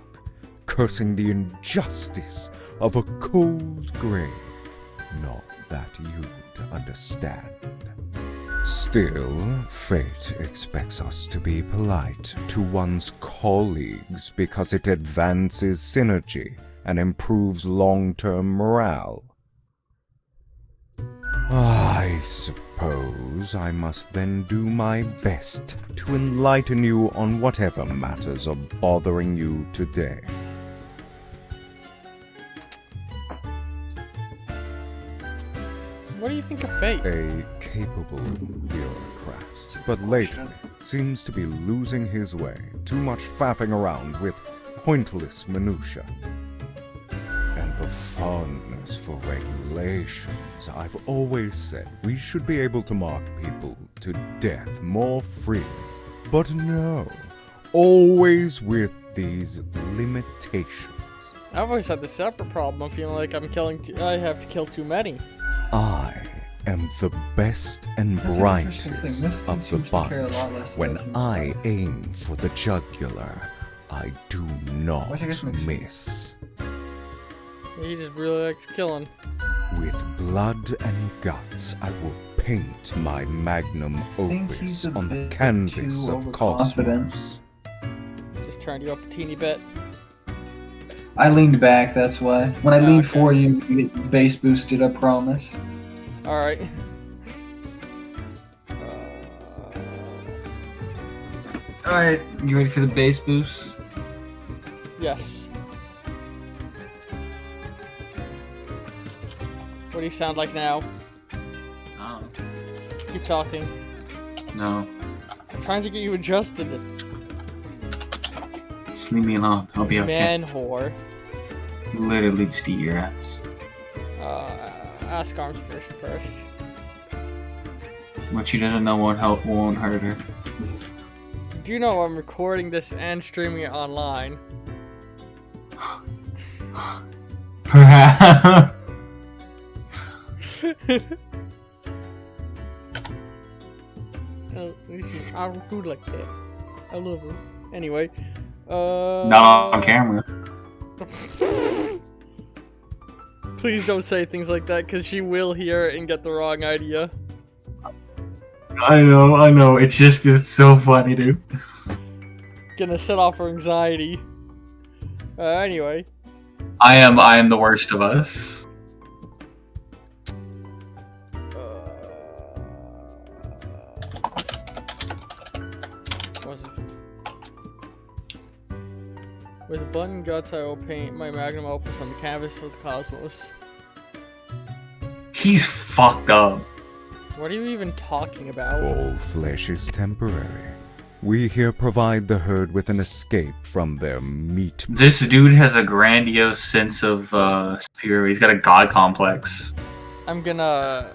cursing the injustice of a cold grave. Not that you'd understand. Still, fate expects us to be polite to one's colleagues because it advances synergy and improves long-term morale. I suppose I must then do my best to enlighten you on whatever matters are bothering you today. What do you think of Fate? A capable bureaucrat, but lately seems to be losing his way. Too much faffing around with pointless minutia. And the fondness for regulations. I've always said we should be able to mark people to death more freely. But no, always with these limitations. I've always had the separate problem of feeling like I have to kill too many. I am the best and That's an interesting brightest thing. This of dude the seems to care a bunch. lot less When about I aim for the jugular, I do not Which I guess makes sense. miss. He just really likes killing. With blood and guts, I will paint my magnum think opus he's a on the bit canvas too of overconfident. cosmos. Just turned you up a teeny bit. I leaned back, that's why. When I Oh, leaned okay. forward, you get base boosted, I promise. Alright. Alright, you ready for the base boost? Yes. What do you sound like now? Oh. Keep talking. No. I'm trying to get you adjusted. Just leave me alone. I'll be okay. Man whore. Literally just eat your ass. Ask Arm's permission first. What she doesn't know won't hurt her. Do you know I'm recording this and streaming it online? Perhaps. Oh, listen, I don't do like that. I love her. Anyway, Not on camera. Please don't say things like that, because she will hear it and get the wrong idea. I know. It's so funny, dude. Gonna set off her anxiety. Anyway. I am the worst of us. With blood and guts, I will paint my magnum opus on the canvas of the cosmos. He's fucked up. What are you even talking about? All flesh is temporary. We here provide the herd with an escape from their meat. This dude has a grandiose sense of superiority. He's got a god complex. I'm gonna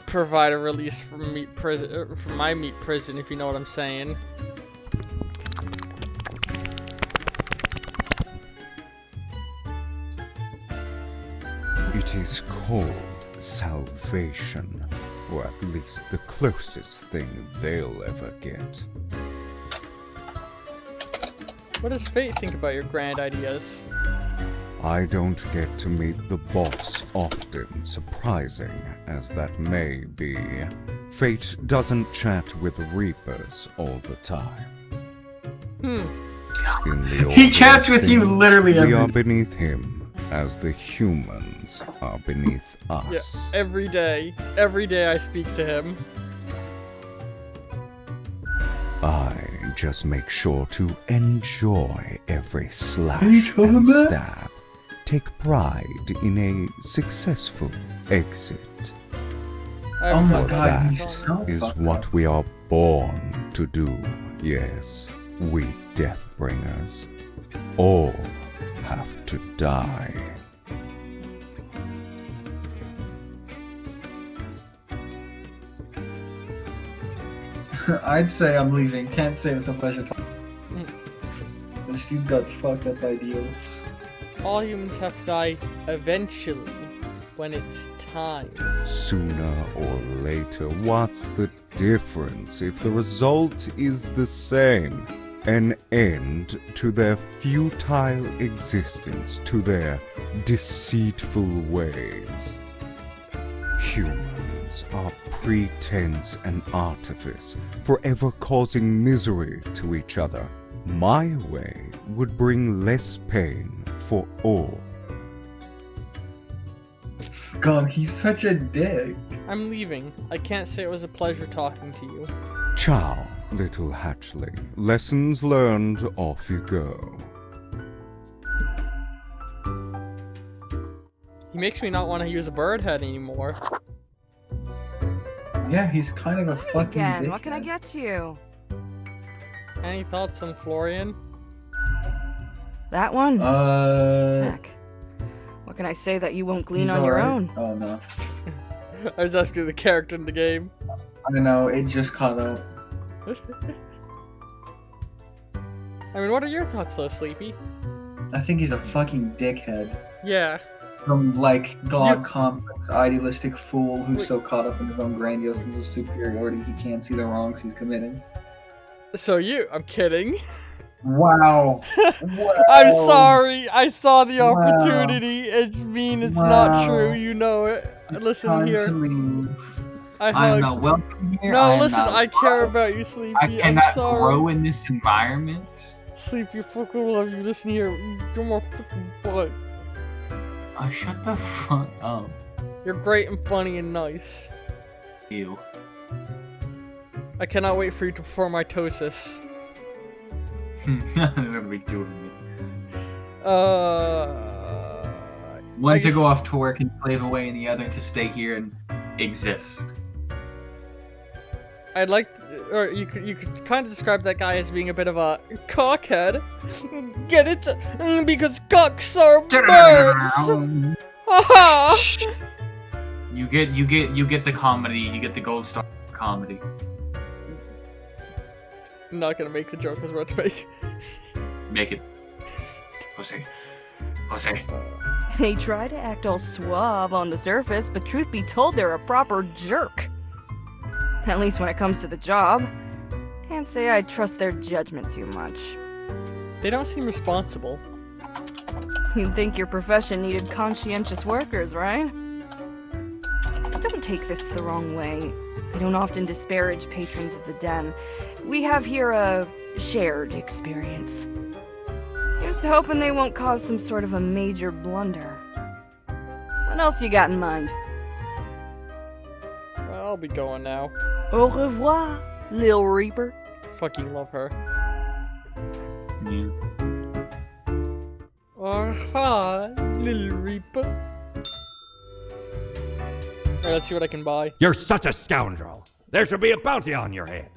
provide a release from meat prison, from my meat prison, if you know what I'm saying. It is called salvation, or at least the closest thing they'll ever get. What does fate think about your grand ideas? I don't get to meet the boss often, surprising as that may be. Fate doesn't chat with Reapers all the time. In the He order chats of with you things, literally We every are beneath him, as the humans are beneath us. Yeah, every day. Every day I speak to him. I just make sure to enjoy every slash you talking and about? stab. Take pride in a successful exit. Oh my For god, that he's so is fucked what up. we are born to do. Yes, we Deathbringers all have to die. I'd say I'm leaving. Can't say it was a pleasure talking. This dude's got fucked up ideals. All humans have to die eventually, when it's time. Sooner or later, what's the difference if the result is the same? An end to their futile existence, to their deceitful ways. Humans are pretense and artifice, forever causing misery to each other. My way would bring less pain for all. God, he's such a dick. I'm leaving. I can't say it was a pleasure talking to you. Ciao, little hatchling. Lessons learned, off you go. He makes me not want to use a bird head anymore. Yeah, he's kind of a fucking Again, dick. what can I get you? Any thoughts on Florian? That one? Uh, Heck. What can I say that you won't glean he's on your alright. own? Oh no. I was asking the character in the game. I don't know, it just caught up. I mean, what are your thoughts though, Sleepy? I think he's a fucking dickhead. Yeah. Some, like, god You- complex, idealistic fool who's Wait. so caught up in his own grandiose sense of superiority he can't see the wrongs he's committing. So I'm kidding. Wow. Wow. I'm sorry. I saw the Wow. opportunity. It's mean. It's Wow. not true. You know it. Listen Time here. to leave. I I am hug. not welcome here. No, I am listen. not I care welcome. about you, Sleepy. I I'm cannot sorry. grow in this environment. Sleepy, fucking love you. Listen here. You're my fucking butt. Shut the fuck up. You're great and funny and nice. You. I cannot wait for you to perform mitosis. That's gonna be doing me. I One to guess- go off to work and slave away, and the other to stay here and exist. I'd like, or you could kind of describe that guy as being a bit of a cockhead. Get it? Because cocks are birds. Haha. You get the comedy. You get the gold star comedy. I'm not gonna make the joke I was about to make. Make it. Pussy. Pussy. They try to act all suave on the surface, but truth be told, they're a proper jerk. At least when it comes to the job. Can't say I trust their judgment too much. They don't seem responsible. You'd think your profession needed conscientious workers, right? Don't take this the wrong way. I don't often disparage patrons of the den. We have here a shared experience. Here's to hoping they won't cause some sort of a major blunder. What else you got in mind? Well, I'll be going now. Au revoir, Lil Reaper. Fucking love her. Yeah. Oh, hi, little Reaper. Alright, let's see what I can buy. You're such a scoundrel. There should be a bounty on your head.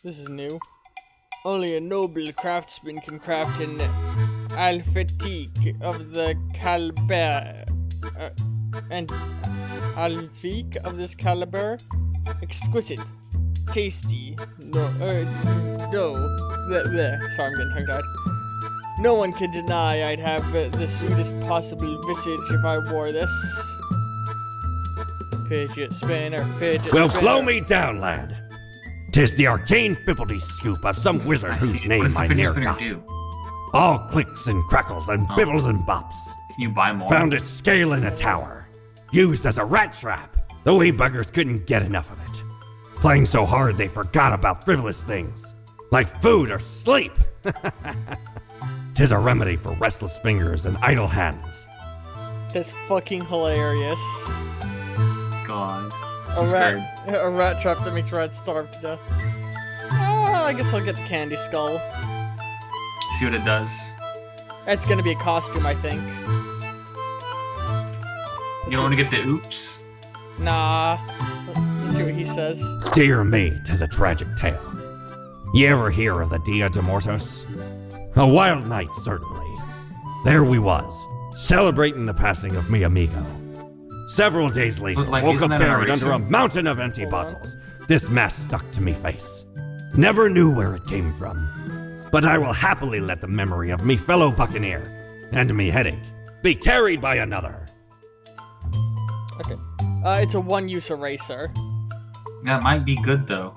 This is new. Only a noble craftsman can craft an alphatique of the caliber. And alphique of this caliber? Exquisite. Tasty. No. Bleh, bleh. Sorry, I'm getting tongue-tied. No one can deny I'd have the sweetest possible visage if I wore this. Fidget spinner, fidget Well, spinner. blow me down, lad. 'Tis the arcane fibbly scoop of some wizard whose What name does the I fidget ne'er spinner got. do? All clicks and crackles and bibbles and bops. Can you buy more? Found its scale in a tower. Used as a rat trap. The wee buggers couldn't get enough of it. Playing so hard they forgot about frivolous things. Like food or sleep. 'Tis a remedy for restless fingers and idle hands. That's fucking hilarious. God. A rat trap that makes rats starve to death. Oh, I guess I'll get the candy skull. See what it does. That's gonna be a costume, I think. You don't want to get the oops? Nah. Let's see what he says. Dear me, 'tis a tragic tale. You ever hear of the Dia de Mortos? A wild night, certainly. There we was, celebrating the passing of mi amigo. Several days later, Like, woke isn't up that an buried eraser? under a mountain of empty bottles. This mask stuck to me face. Never knew where it came from. But I will happily let the memory of me fellow buccaneer and me headache be carried by another. Okay. It's a one-use eraser. That might be good though.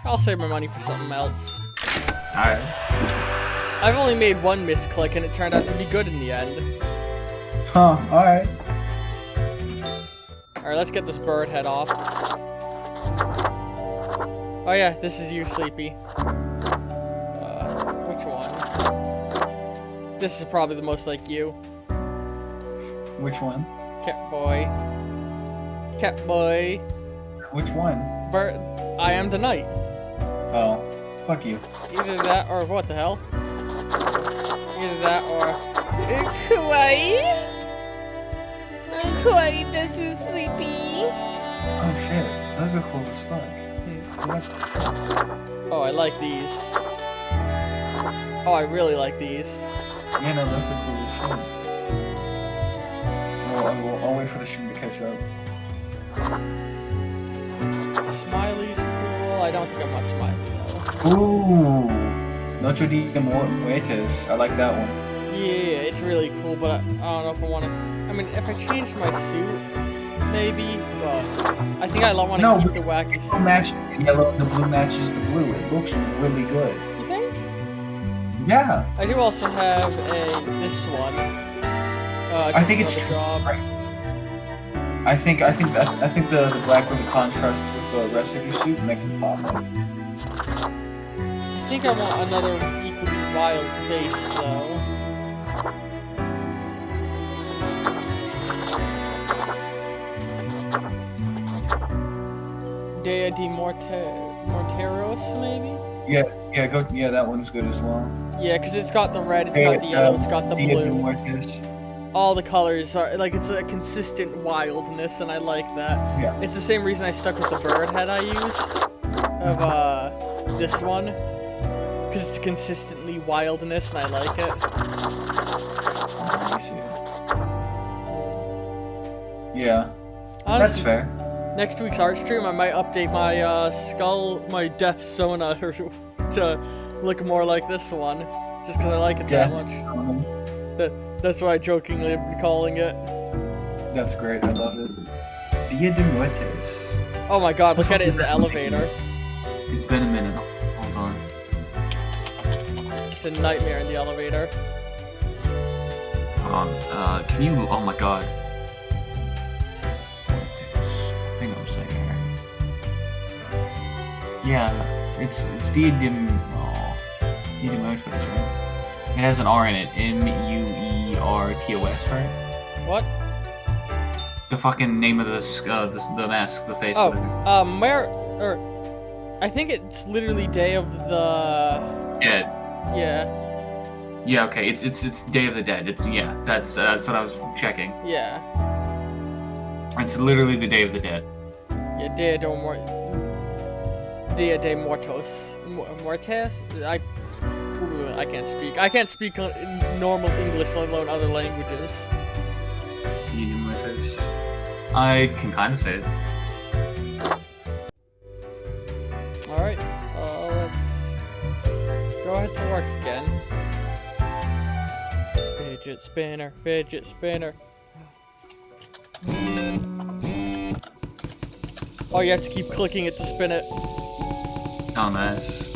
I'll save my money for something else. Alright. I've only made one misclick and it turned out to be good in the end. Huh, alright. Alright, let's get this bird head off. Oh yeah, this is you, Sleepy. Which one? This is probably the most like you. Which one? Cat boy. Cat boy. Which one? Bird. I am the knight. Oh, fuck you. Either that or what the hell? Either that or... Kawaii? Kawaii, that's you, Sleepy. Oh shit, those are cool as fuck. Oh, I like these. Oh, I really like these. Yeah, no, those are cool as shit. Well, I'll wait for the stream to catch up. Smiley's cool. I don't think I want Smiley though. Ooh, Noche de Muertes. I like that one. Yeah, it's really cool, but I don't know if I want to. I mean, if I changed my suit, maybe, but I think I want to keep the wacky The suit. match the yellow, the blue matches the blue. It looks really good. You think? Yeah. I do also have this one. I think it's the job. right. I think the black with the contrast with the rest of your suit makes it pop. I think I want another equally wild face, though. Dea de Morteros, maybe? Yeah, that one's good as well. Yeah, because it's got the red, it's got the yellow, it's got the Dia de blue. Muertes. All the colors are, like, it's a consistent wildness, and I like that. Yeah. It's the same reason I stuck with the bird head I used of, this one. Because it's consistently wildness, and I like it. Let me see. Yeah, that's Honestly, fair. next week's art stream, I might update my, my Death Sona to look more like this one. Just because I like it that much. That's why I jokingly have been calling it. That's great. I love it. Dia de Muertes. Oh my god, look at it in the elevator. It's been a minute. Hold on. It's a nightmare in the elevator. Hold on. Can you? Oh my god. I think I'm saying it right. Yeah, it's Dia de Medium Muertos, right? It has an R in it. Muertos, right? What? The fucking name of the mask, the face. Oh, whatever. I think it's literally Day of the Dead. Yeah. Yeah. Okay. It's Day of the Dead. That's what I was checking. Yeah. It's literally the Day of the Dead. Yeah, Dia de Muertos. Muertes? I can't speak. I can't speak normal English, let alone other languages. Medium Muertos. I can kind of say it. Alright, let's go ahead to work again. Fidget spinner, fidget spinner. Oh, you have to keep clicking it to spin it. Oh, nice.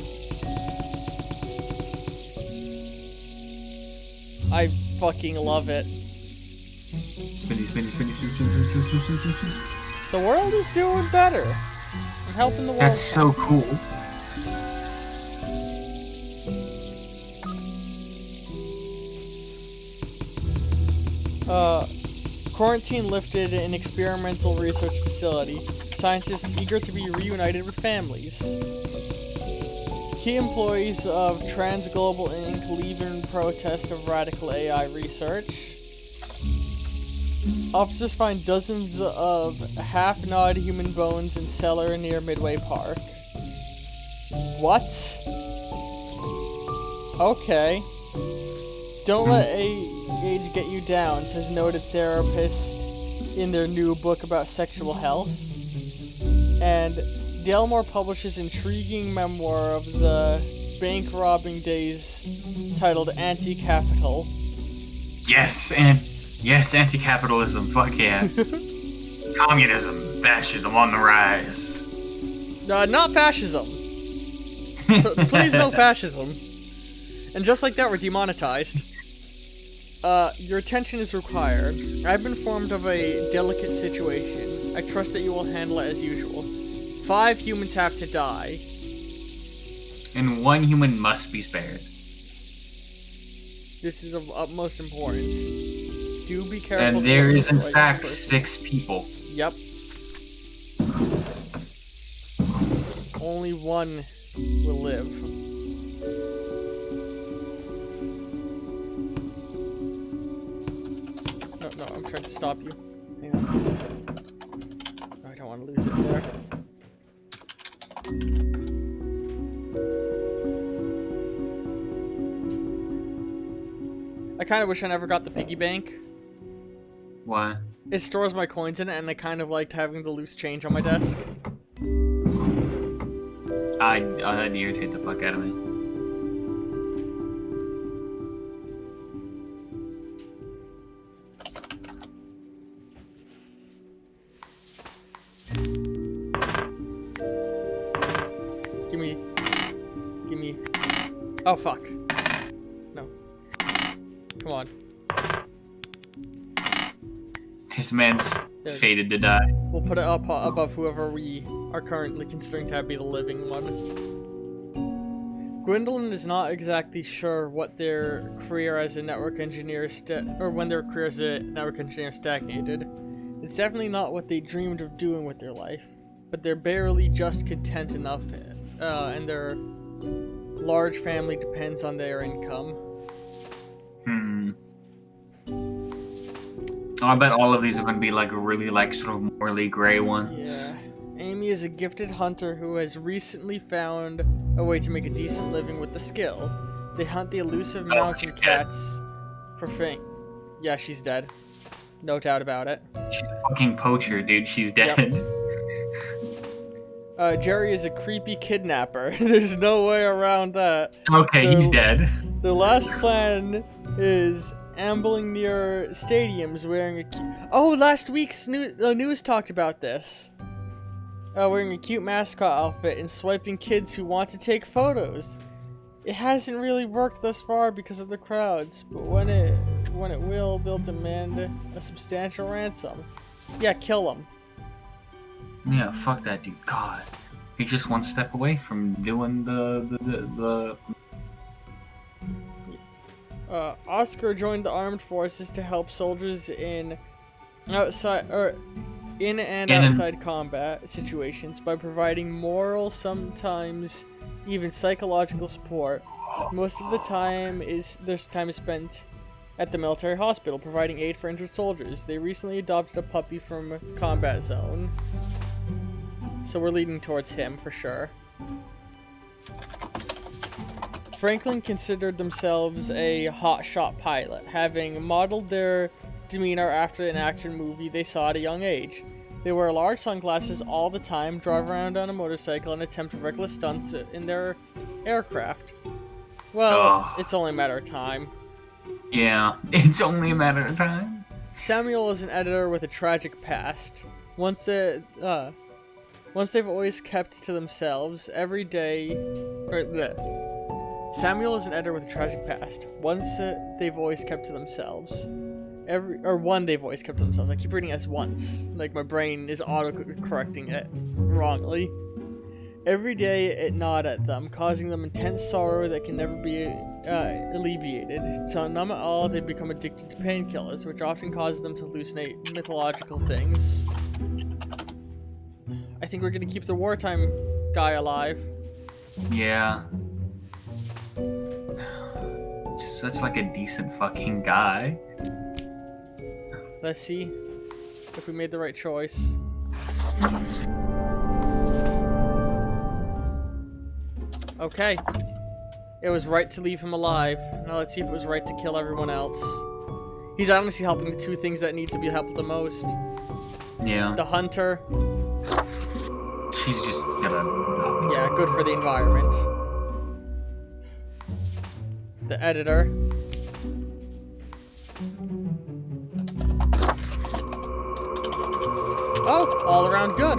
I fucking love it. Spinny, spinny, spinny, spinny, spinny, spinny, spinny, spinny, spinny. The world is doing better. I'm helping the world. That's so cool. Quarantine lifted in an experimental research facility. Scientists eager to be reunited with families. Key employees of Transglobal Inc. leave in protest of radical AI research. Officers find dozens of half-gnawed human bones in cellar near Midway Park. What? Okay. Don't let age get you down, says noted therapist in their new book about sexual health. And Delmore publishes intriguing memoir of the bank-robbing days titled Anti-Capital. Yes, anti-capitalism. Fuck yeah. Communism, fascism on the rise. Not fascism. Please no fascism. And just like that, we're demonetized. Your attention is required. I've been informed of a delicate situation. I trust that you will handle it as usual. 5 humans have to die. And 1 human must be spared. This is of utmost importance. Do be careful. And there is in fact 6 people. Yep. Only 1 will live. No, I'm trying to stop you. Hang on. I don't want to lose it there. I kind of wish I never got the piggy bank. Why? It stores my coins in it, and I kind of liked having the loose change on my desk. That'd irritate the fuck out of me. Give me. Oh fuck. No. Come on. This man's fated to die. We'll put it up above whoever we are currently considering to be the living one. Gwendolyn is not exactly sure what their career as a network engineer when their career as a network engineer stagnated. It's definitely not what they dreamed of doing with their life, but they're barely just content enough, and their large family depends on their income. I bet all of these are going to be like really sort of morally gray ones. Yeah. Amy is a gifted hunter who has recently found a way to make a decent living with the skill. They hunt the elusive mountain cats for fame. Yeah, she's dead. No doubt about it. She's a fucking poacher, dude. She's dead. Yep. Jerry is a creepy kidnapper. There's no way around that. Okay, he's dead. The last plan is ambling near stadiums wearing a last week's news talked about this. Wearing a cute mascot outfit and swiping kids who want to take photos. It hasn't really worked thus far because of the crowds, but when it will, they'll demand a substantial ransom. Yeah, kill him. Yeah, fuck that dude. God, he's just one step away from doing the Oscar joined the armed forces to help soldiers in and outside combat situations by providing moral, sometimes even psychological support. Most of the time there's time is spent at the military hospital providing aid for injured soldiers. They recently adopted a puppy from a combat zone, so we're leading towards him for sure. Franklin considered themselves a hotshot pilot, having modeled their demeanor after an action movie they saw at a young age. They wear large sunglasses all the time, drive around on a motorcycle, and attempt reckless stunts in their aircraft. Well, it's only a matter of time. Yeah, it's only a matter of time. Samuel is an editor with a tragic past. Once they've always kept to themselves, every day... Samuel is an editor with a tragic past. Once they've always kept to themselves. One they've always kept to themselves. I keep reading as once. Like my brain is auto-correcting it wrongly. Every day it gnawed at them, causing them intense sorrow that can never be alleviated. To numb it all, they become addicted to painkillers, which often causes them to hallucinate mythological things. I think we're gonna keep the wartime guy alive. Yeah. Such like a decent fucking guy. Let's see if we made the right choice. Okay. It was right to leave him alive. Now let's see if it was right to kill everyone else. He's honestly helping the two things that need to be helped the most. Yeah. The hunter. She's just gonna... Yeah, good for the environment. The editor. Oh, all around good.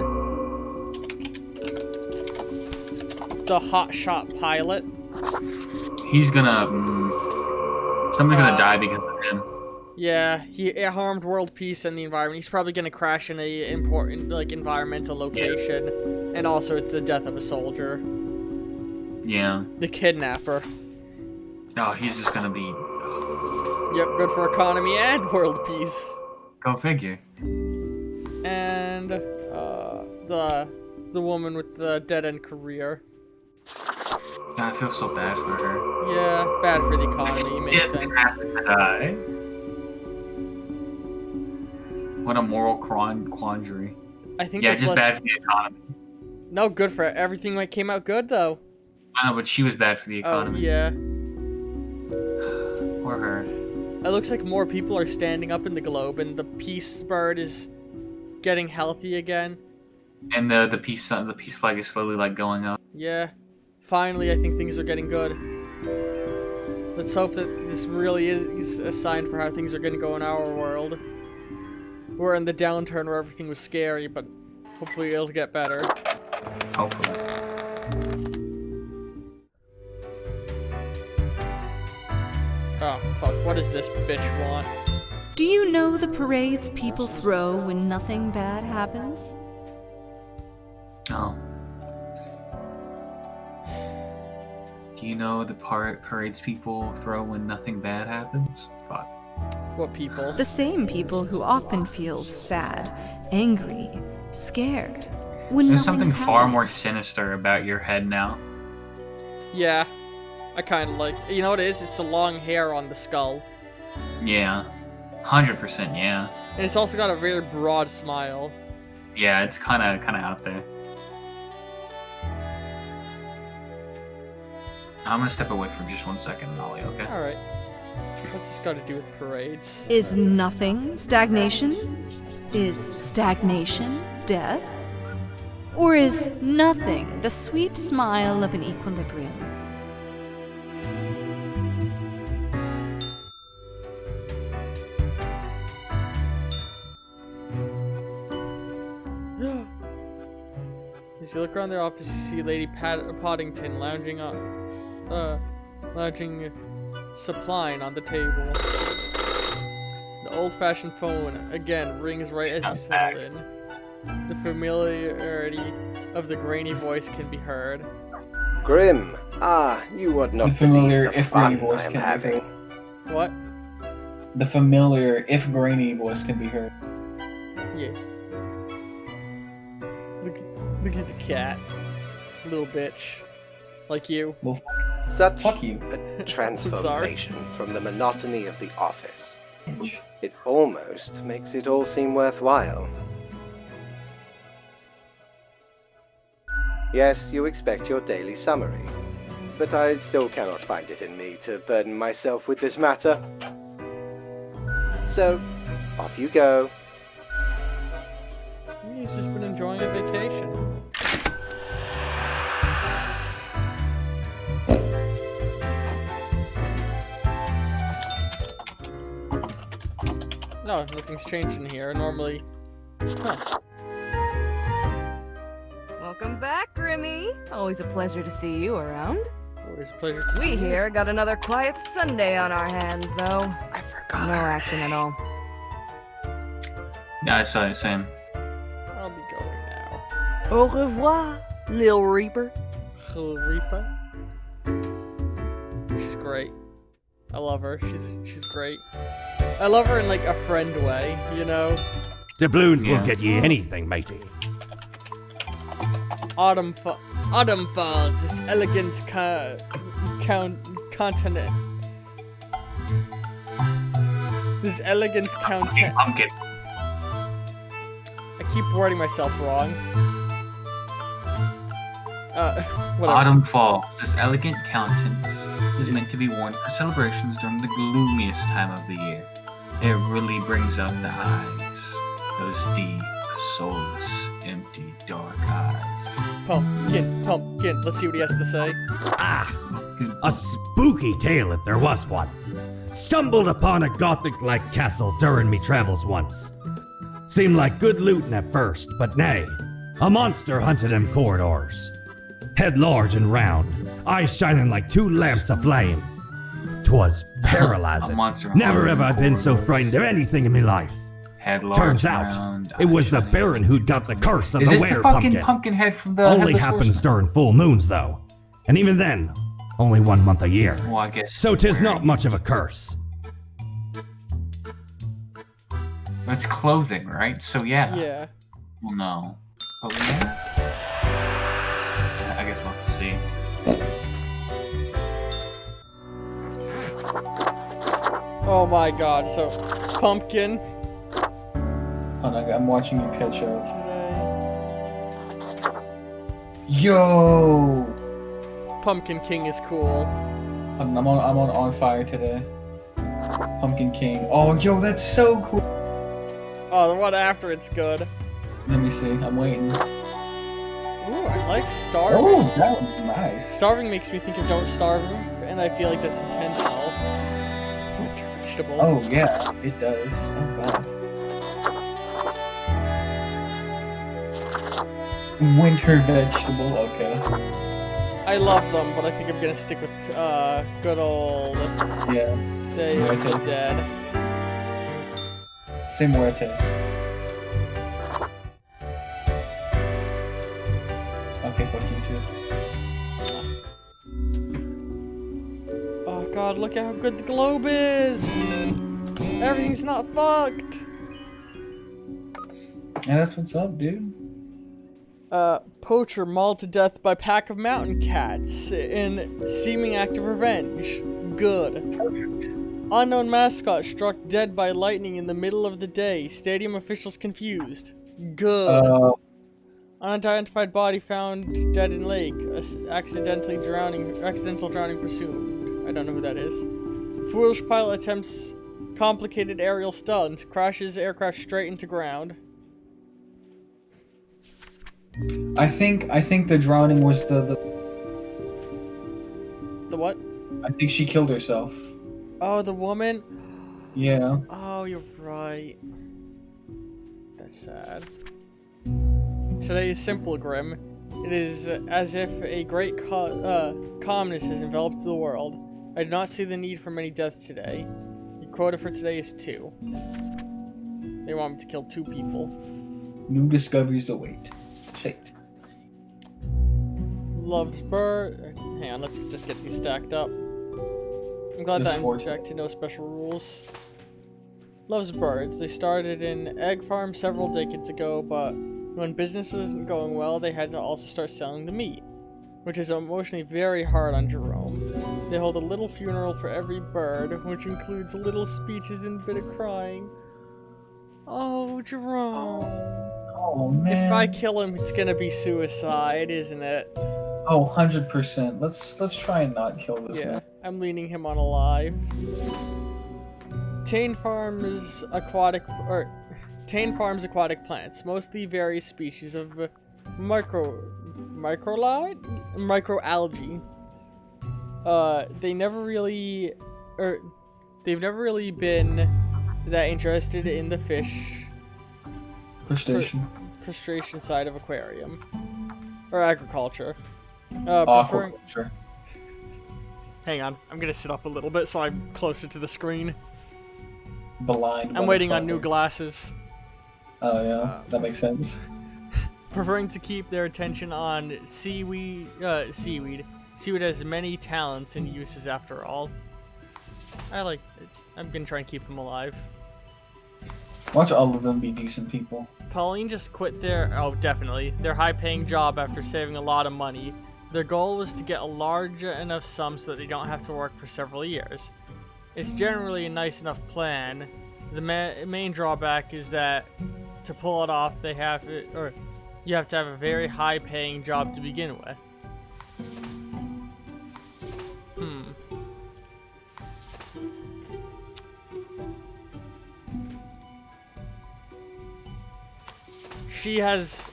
The hotshot pilot. He's gonna... somebody's gonna die because of him. Yeah, he harmed world peace and the environment. He's probably gonna crash in a important, like, environmental location. Yeah. And also, it's the death of a soldier. Yeah. The kidnapper. Oh, he's just gonna be... Yep, good for economy and world peace. Go figure. And, the woman with the dead-end career. God, I feel so bad for her. Yeah, bad for the economy, makes sense. Have to die. What a moral quandary. I think yeah, just bad for the economy. No, good for it. Everything came out good, though. I know, but she was bad for the economy. Oh, yeah. Poor her. It looks like more people are standing up in the globe, and the peace bird is getting healthy again. And the peace flag is slowly, like, going up. Yeah. Finally, I think things are getting good. Let's hope that this really is a sign for how things are going to go in our world. We're in the downturn where everything was scary, but hopefully it'll get better. Hopefully. Oh, fuck. What does this bitch want? Do you know the parades people throw when nothing bad happens? Oh. Do you know the parades people throw when nothing bad happens? Fuck. What people? The same people who often feel sad, angry, scared. When There's something nothing's far happening. more sinister about your head now. Yeah. I kind of like... You know what it is? It's the long hair on the skull. Yeah. 100%, yeah. And it's also got a very broad smile. Yeah, it's kind of out there. I'm gonna step away for just 1 second, Ollie, okay? Alright. What's this got to do with parades? Is nothing stagnation? Is stagnation death? Or is nothing the sweet smile of an equilibrium? As you look around their office, you see Lady Poddington lounging suppline on the table. The old-fashioned phone again rings right as you settle in. The familiarity of the grainy voice can be heard. Grim, you would not The familiar believe the if grainy fun voice I am can be having. heard. What? The familiar, if grainy voice can be heard. Yeah. Look at the cat. Little bitch. Like you. Well, Such fuck you. a transformation from the monotony of the office. Bitch. It almost makes it all seem worthwhile. Yes, you expect your daily summary, but I still cannot find it in me to burden myself with this matter. So, off you go. He's just been enjoying a vacation. No, nothing's changed in here. Normally... Huh. Welcome back, Grimmy. Always a pleasure to see you around. Always a pleasure to see We you. here got another quiet Sunday on our hands, though. I forgot. No action at all. Yeah, I saw it, same. I'll be going now. Au revoir, Lil Reaper. Olyrik. She's great. I love her. She's great. I love her in like a friend way, you know? Doubloons Yeah. will get ye anything, matey. Autumn falls, this elegant continent. This elegant continent. I'm getting. I keep wording myself wrong. Whatever. Autumn falls. This elegant countenance is meant to be worn for celebrations during the gloomiest time of the year. It really brings out the eyes. Those deep, soulless, empty, dark eyes. Pumpkin. Let's see what he has to say. Ah, a spooky tale if there was one. Stumbled upon a gothic-like castle during me travels once. Seemed like good looting at first, but nay, a monster hunted them corridors. Head large and round, eyes shining like two lamps aflame. 'Twas paralyzing. A monster Never have I hunted been so corridors. frightened of anything in my life. Head large, Turns out, round, it was the eyes Baron shining. who'd got the curse of Is the this the were fucking pumpkin. pumpkin head from the Only Headless happens Horseman? during full moons, though. And even then, only 1 month a year. Well, I guess. So 'tis not wearing- much of a curse. It's clothing, right? So yeah. Yeah. Well, no. Oh yeah. I guess we'll have to see. Oh my god, so Pumpkin Hold on, I'm watching you catch up. today. Yo! Pumpkin King is cool. I'm on fire today. Pumpkin King. Oh, yo, that's so cool. Oh, the one after it's good. Let me see. I'm waiting. Ooh, I like starving. Oh, that was nice. Starving makes me think of Don't Starve, and I feel like that's intentional. Winter vegetable. Oh yeah, it does. Oh god. Winter vegetable. Okay. I love them, but I think I'm gonna stick with good old Yeah. Day of the Dead. Say Muertes. Okay, fuck you too. Oh god, look at how good the globe is! Everything's not fucked! Yeah, that's what's up, dude. Poacher mauled to death by pack of mountain cats in seeming act of revenge. Good. Perfect. Unknown mascot struck dead by lightning in the middle of the day. Stadium officials confused. Good. Unidentified body found dead in lake. Accidental drowning presumed. I don't know who that is. Foolish pilot attempts complicated aerial stunt. Crashes aircraft straight into ground. I think the drowning was the The what? I think she killed herself. Oh, the woman? Yeah. Oh, you're right. That's sad. Today is simple, Grim. It is as if a great calmness has enveloped the world. I do not see the need for many deaths today. The quota for today is 2. They want me to kill 2 people. New discoveries await. Fate. Loves bird. Hang on, let's just get these stacked up. I'm glad Just that I'm 14. back to no special rules. Loves birds. They started an egg farm several decades ago, but when business wasn't going well, they had to also start selling the meat, which is emotionally very hard on Jerome. They hold a little funeral for every bird, which includes little speeches and a bit of crying. Oh, Jerome. Oh man. If I kill him, it's gonna be suicide, isn't it? Oh, 100%. Let's try and not kill this Yeah, man. I'm leaning him on alive. Tane farms aquatic plants, mostly various species of microalgae. They've never really been that interested in the fish crustacean side of aquarium or agriculture. Preferring. Aquaculture. Hang on, I'm gonna sit up a little bit so I'm closer to the screen. Blind. I'm waiting on new motherfucker. glasses. Oh yeah, that makes sense. Preferring to keep their attention on seaweed. Seaweed has many talents and uses after all. I like it. I'm gonna try and keep them alive. Watch all of them be decent people. Pauline just quit their high-paying job after saving a lot of money. Their goal was to get a large enough sum so that they don't have to work for several years. It's generally a nice enough plan. The main drawback is that to pull it off, you have to have a very high-paying job to begin with. She has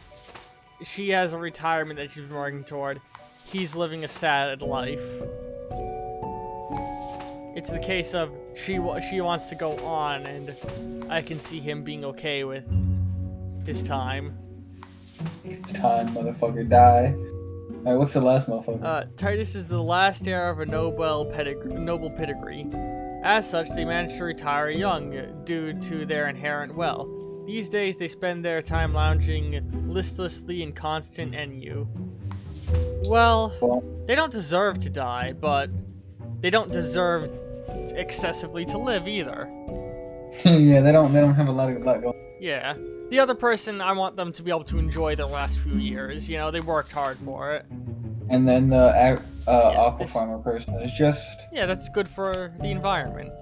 a retirement that she's been working toward. He's living a sad life. It's the case of she wants to go on, and I can see him being okay with his time. It's time, motherfucker, die. Alright, what's the last motherfucker? Titus is the last heir of a noble pedigree. As such, they managed to retire young due to their inherent wealth. These days, they spend their time lounging listlessly in constant ennui. Well, they don't deserve to die, but they don't deserve excessively to live either. Yeah, they don't have a lot going. Yeah. The other person, I want them to be able to enjoy their last few years. You know, they worked hard for it. And then the aqua farmer person is just... Yeah, that's good for the environment.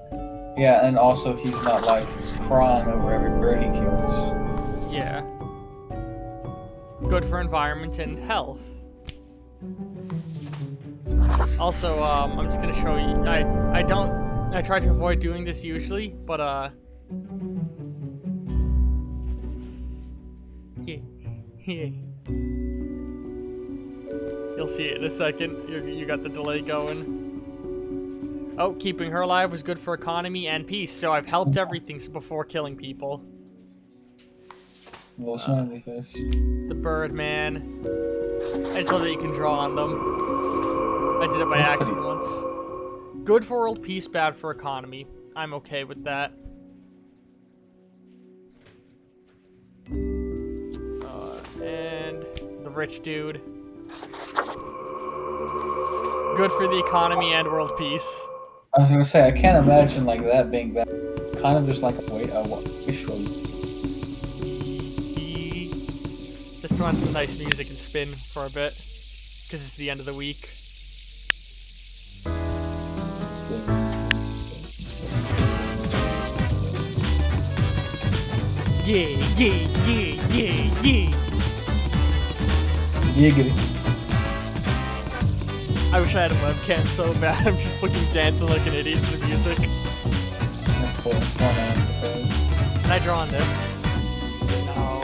Yeah, and also he's not, like, crying over every bird he kills. Yeah. Good for environment and health. Also, I'm just gonna show you, I try to avoid doing this usually, but, you'll see it in a second. You got the delay going. Oh, keeping her alive was good for economy and peace, so I've helped everything before killing people. Little smiley face. The bird man. I just love that you can draw on them. I did it by accident once. Good for world peace, bad for economy. I'm okay with that. And the rich dude. Good for the economy and world peace. I was gonna say, I can't imagine, like, that being bad. Kind of just like a wish list. Just put on some nice music and spin for a bit. Because it's the end of the week. Yeah. Giggity. I wish I had a webcam so bad. I'm just fucking dancing like an idiot to the music. Of course, Can I draw on this? No.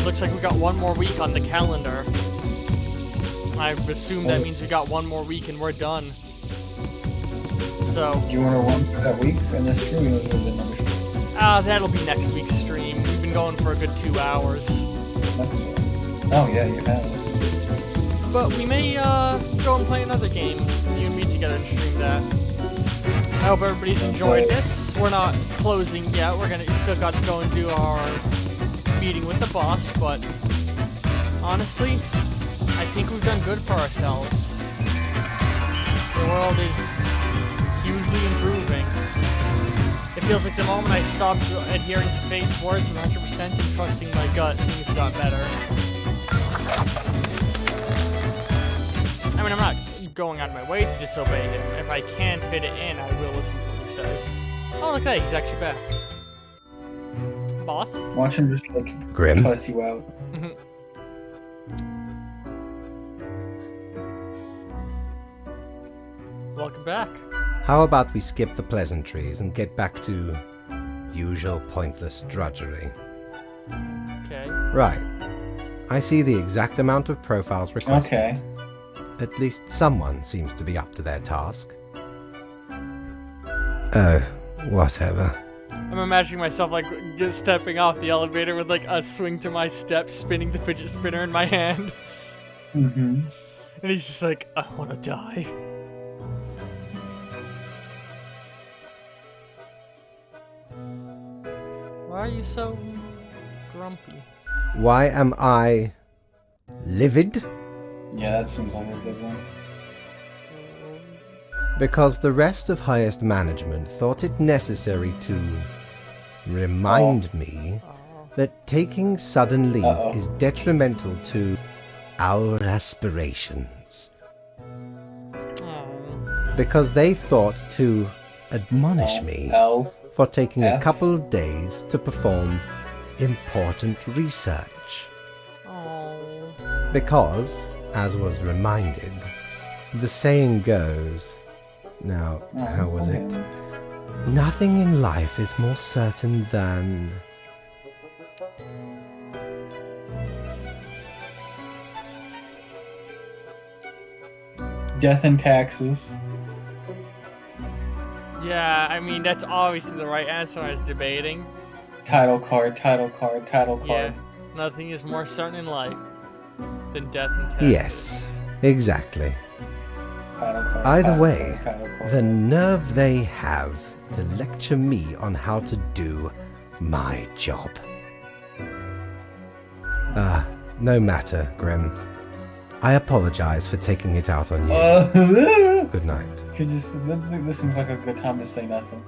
Looks like we got one more week on the calendar. I assume that means we got one more week and we're done. So. Do you want to run for that week in this stream? Or is it another stream? That'll be next week's stream. We've been going for a good 2 hours. That's right. Oh yeah, you have. But we may go and play another game. You and me together and stream that. I hope everybody's enjoyed this. We're not closing yet. We still got to go and do our meeting with the boss, but honestly, I think we've done good for ourselves. The world is hugely improving. It feels like the moment I stopped adhering to Fate's words 100% and trusting my gut, things got better. I mean, I'm not going out of my way to disobey him. If I can fit it in, I will listen to what he says. Oh, look at that, he's actually back. Boss? Watch him just like Grim? cuss you out. Welcome back. How about we skip the pleasantries and get back to usual pointless drudgery? Okay. Right. I see the exact amount of profiles requested. Okay. At least someone seems to be up to their task. Oh, whatever. I'm imagining myself like just stepping off the elevator with like a swing to my steps, spinning the fidget spinner in my hand. Mm-hmm. And he's just like, I want to die. Why are you so grumpy? Why am I livid? Yeah, that seems like a good one. Because the rest of highest management thought it necessary to remind me that taking sudden leave is detrimental to our aspirations. Because they thought to admonish me for taking a couple of days to perform important research. Because, as was reminded, the saying goes, now, how was it? Nothing in life is more certain than... Death and taxes. Yeah, I mean, that's obviously the right answer I was debating. Title card, title card, title card. Yeah, nothing is more certain in life than death and taxes. Yes, exactly. Title card, Either title way, card, title card. the nerve they have to lecture me on how to do my job. No matter, Grim. I apologize for taking it out on you. Good night. Could just, this seems like a good time to say nothing.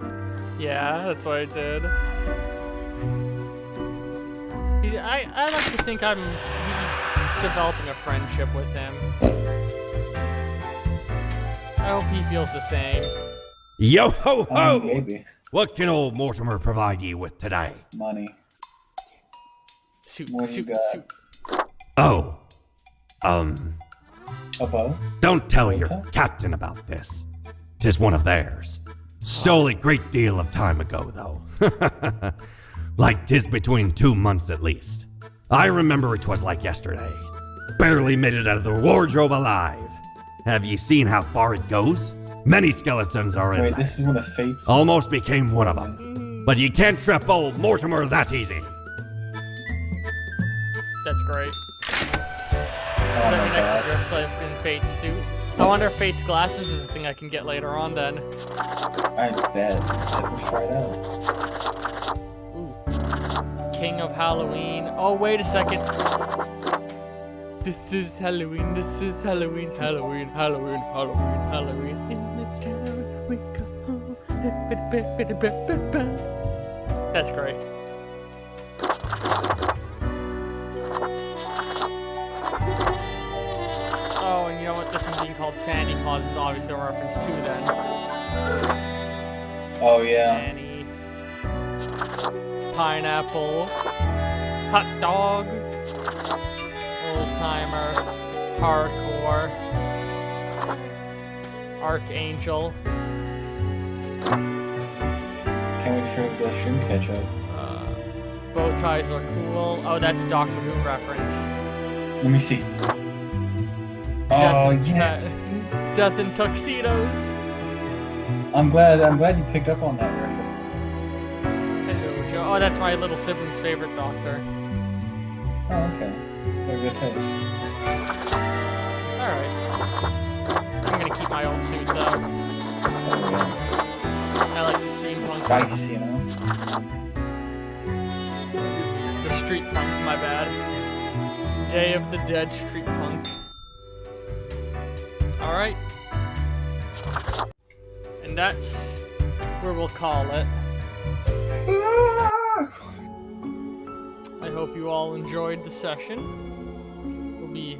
Yeah, that's what I did. I like to think I'm developing a friendship with him. I hope he feels the same. Yo ho ho! Maybe. What can old Mortimer provide you with today? Money. Suit, What do you suit, got? suit. Oh, A bow? don't tell your Okay. captain about this. 'Tis one of theirs. Stole a great deal of time ago, though. Like 'tis between 2 months at least. I remember 'twas like yesterday. Barely made it out of the wardrobe alive. Have ye seen how far it goes? Many skeletons are in Wait, there. this is one of Fate's. Almost became one of them. But you can't trap old Mortimer that easy. That's great. Oh Does that my mean I can god. dress like in Fate's suit? I wonder if Fate's glasses is a thing I can get later on then. I bet. Let's try it out. Ooh. King of Halloween. Oh, wait a second. This is Halloween, this is Halloween, Halloween, Halloween, Halloween, Halloween. In this town we go home. That's great. Oh, and you know what? This one being called Sandy Claus is obviously a reference to then. Oh yeah. Annie. Pineapple. Hot dog. Old timer. Hardcore. Archangel. Can't wait for the shrimp ketchup. Bow ties are cool. Oh, that's a Doctor Who reference. Let me see. Oh yeah. Death in tuxedos. I'm glad you picked up on that reference. Hello, Joe. Oh, that's my little sibling's favorite Doctor. Oh, okay. Got good taste. Alright. I'm gonna keep my old suit though. There we go. I like the steampunk. Spice, you know? The street punk, my bad. Day of the Dead street punk. Alright. And that's where we'll call it. I hope you all enjoyed the session. We'll be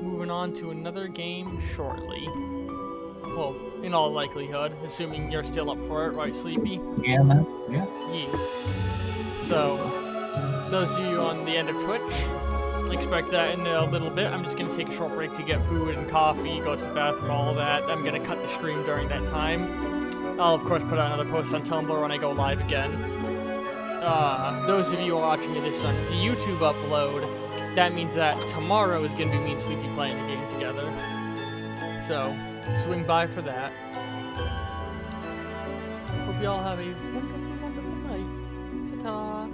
moving on to another game shortly. Well, in all likelihood, assuming you're still up for it, right, Sleepy? Yeah, man. Yeah. Yeah. So, those of you on the end of Twitch, expect that in a little bit. I'm just going to take a short break to get food and coffee, go to the bathroom, all of that. I'm going to cut the stream during that time. I'll, of course, put out another post on Tumblr when I go live again. Those of you watching this on the YouTube upload, that means that tomorrow is going to be me and Sleepy playing a game together. So, swing by for that. Hope you all have a wonderful, wonderful night. Ta-ta!